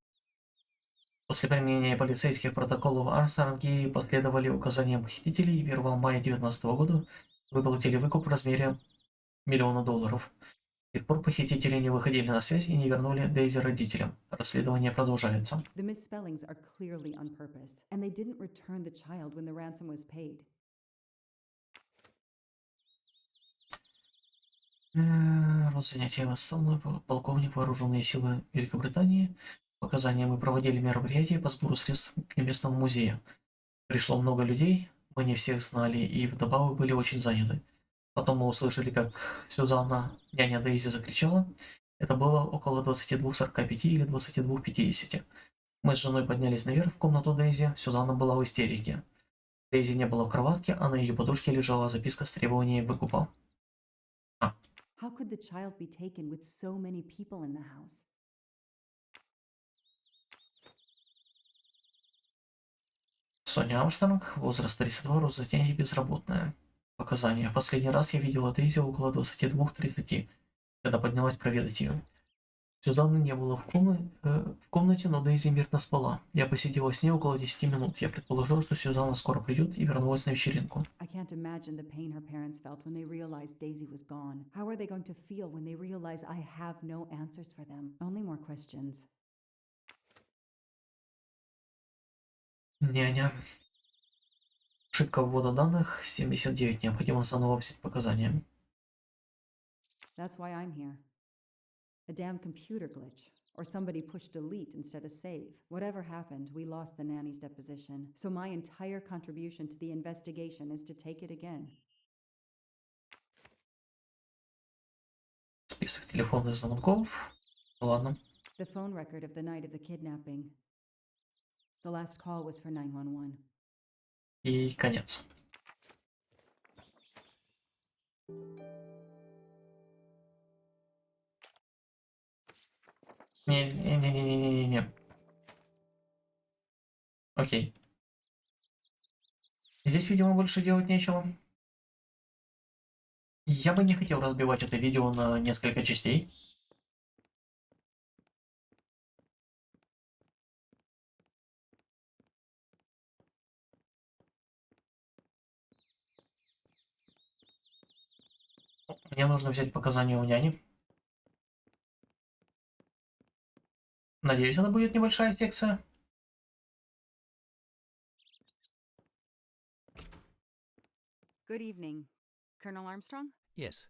A: После применения полицейских протоколов Армстронги последовали указания похитителей, и 1 мая 2019 года выплатили выкуп в размере $1 миллиона. С тех пор похитители не выходили на связь и не вернули Дейзи родителям. Расследование продолжается.
M: The misspellings are clearly on purpose, and they didn't return the child when the ransom was paid.
A: Род занятия восстановлен. Полковник вооруженные силы Великобритании. Показания: мы проводили мероприятия по сбору средств для местного музея. Пришло много людей, мы не всех знали и вдобавок были очень заняты. Потом мы услышали, как Сюзанна, няня Дейзи, закричала. Это было около 22:45 или 22:50. Мы с женой поднялись наверх в комнату Дейзи. Сюзанна была в истерике. Дейзи не было в кроватке, а на ее подушке лежала записка с требованием выкупа.
M: How could the child be taken with so many people in the house?
A: Соня Армстронг, возраст 32, рост затяние, безработная. Показания: в последний раз я видела Дейзи около 22:30, когда поднялась проведать ее. Сюзанны не было в комнате, но Дейзи мирно спала. Я посидела с ней около 10 минут. Я предположила, что Сюзанна скоро придет, и вернулась на вечеринку.
M: I can't imagine the pain her parents felt when they realized Daisy was gone. How are they going to feel when they realize I have no answers for them? Only more questions.
A: Няня. Ошибка ввода данных 79. Необходимо заново взять показания.
M: That's why I'm here. A damn computer glitch. Or somebody pushed delete instead of save. Whatever happened, we lost the nanny's deposition. So my entire contribution to the investigation is to take it again.
A: Список телефонных звонков. Ладно.
M: The phone record of the night of the kidnapping. The last call was for 911.
A: И конец. Не. Окей. Здесь, видимо, больше делать нечего. Я бы не хотел разбивать это видео на несколько частей. Мне нужно взять показания у няни. Надеюсь, это будет небольшая секция.
L: Good evening. Colonel Armstrong?
N: Yes.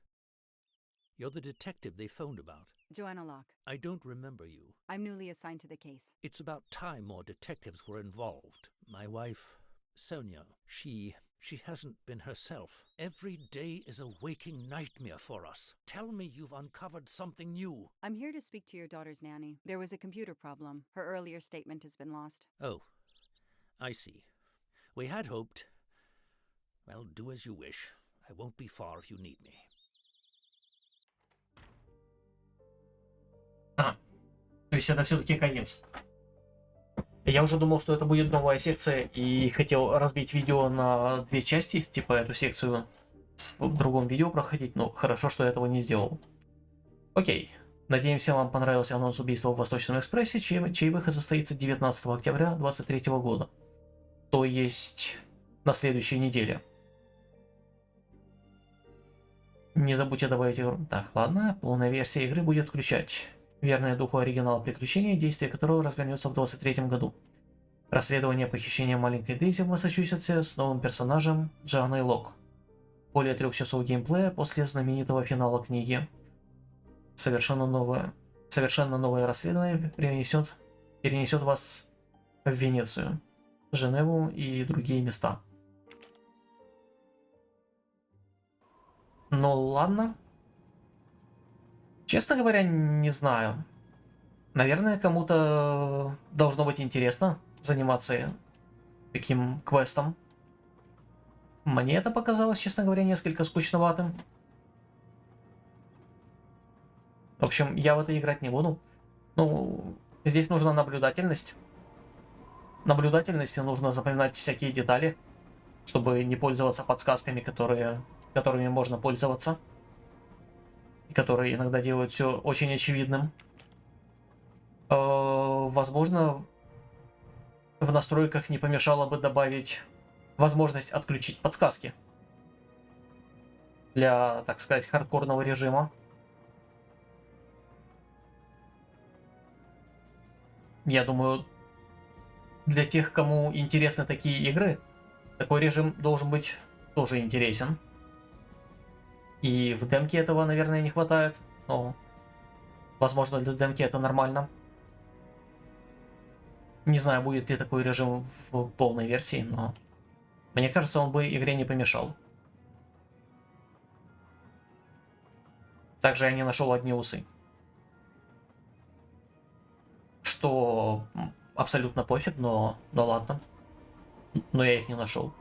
N: You're the detective they phoned about.
L: Joanna Locke.
N: I don't remember you.
L: I'm newly assigned to the case.
N: It's about time more detectives were involved. My wife, Sonia, she hasn't been herself. Every day is a waking nightmare for us. Tell me you've uncovered something new.
L: I'm here to speak to your daughter's nanny. There was a computer problem. Her earlier statement has been lost.
N: Oh, I see. We had hoped. Well, do as you wish. I won't be far if you need me.
A: То есть это все-таки конец. Я уже думал, что это будет новая секция, и хотел разбить видео на две части, типа эту секцию в другом видео проходить, но хорошо, что я этого не сделал. Окей. Надеемся, вам понравился анонс убийства в Восточном Экспрессе, чей выход состоится 19 октября 2023 года. То есть на следующей неделе. Не забудьте добавить игру. Так, ладно. Полная версия игры будет включать верное духу оригинала приключения, действие которого развернется в 2023 году. Расследование похищения маленькой Дейзи в Массачусетсе с новым персонажем Джоанной Лок. Более 3 часов геймплея после знаменитого финала книги. Совершенно новое расследование перенесет вас в Венецию, Женеву и другие места. Ну ладно. Честно говоря, не знаю. Наверное, кому-то должно быть интересно заниматься таким квестом. Мне это показалось, честно говоря, несколько скучноватым. В общем, я в это играть не буду. Ну, здесь нужна наблюдательность. Наблюдательности нужно запоминать всякие детали, чтобы не пользоваться подсказками, которыми можно пользоваться. И которые иногда делают все очень очевидным. Возможно, в настройках не помешало бы добавить возможность отключить подсказки для, так сказать, хардкорного режима. Я думаю, для тех, кому интересны такие игры, такой режим должен быть тоже интересен. И в демке этого, наверное, не хватает, но, возможно, для демки это нормально. Не знаю, будет ли такой режим в полной версии, но мне кажется, он бы игре не помешал. Также я не нашел одни усы. Что абсолютно пофиг, но ладно. Но я их не нашел.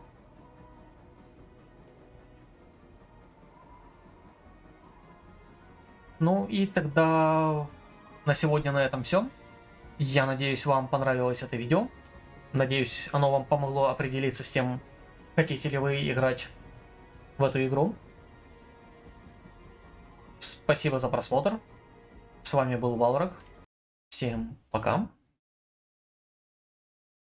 A: Ну и тогда на сегодня на этом все. Я надеюсь, вам понравилось это видео. Надеюсь, оно вам помогло определиться с тем, хотите ли вы играть в эту игру. Спасибо за просмотр. С вами был Валрак. Всем пока.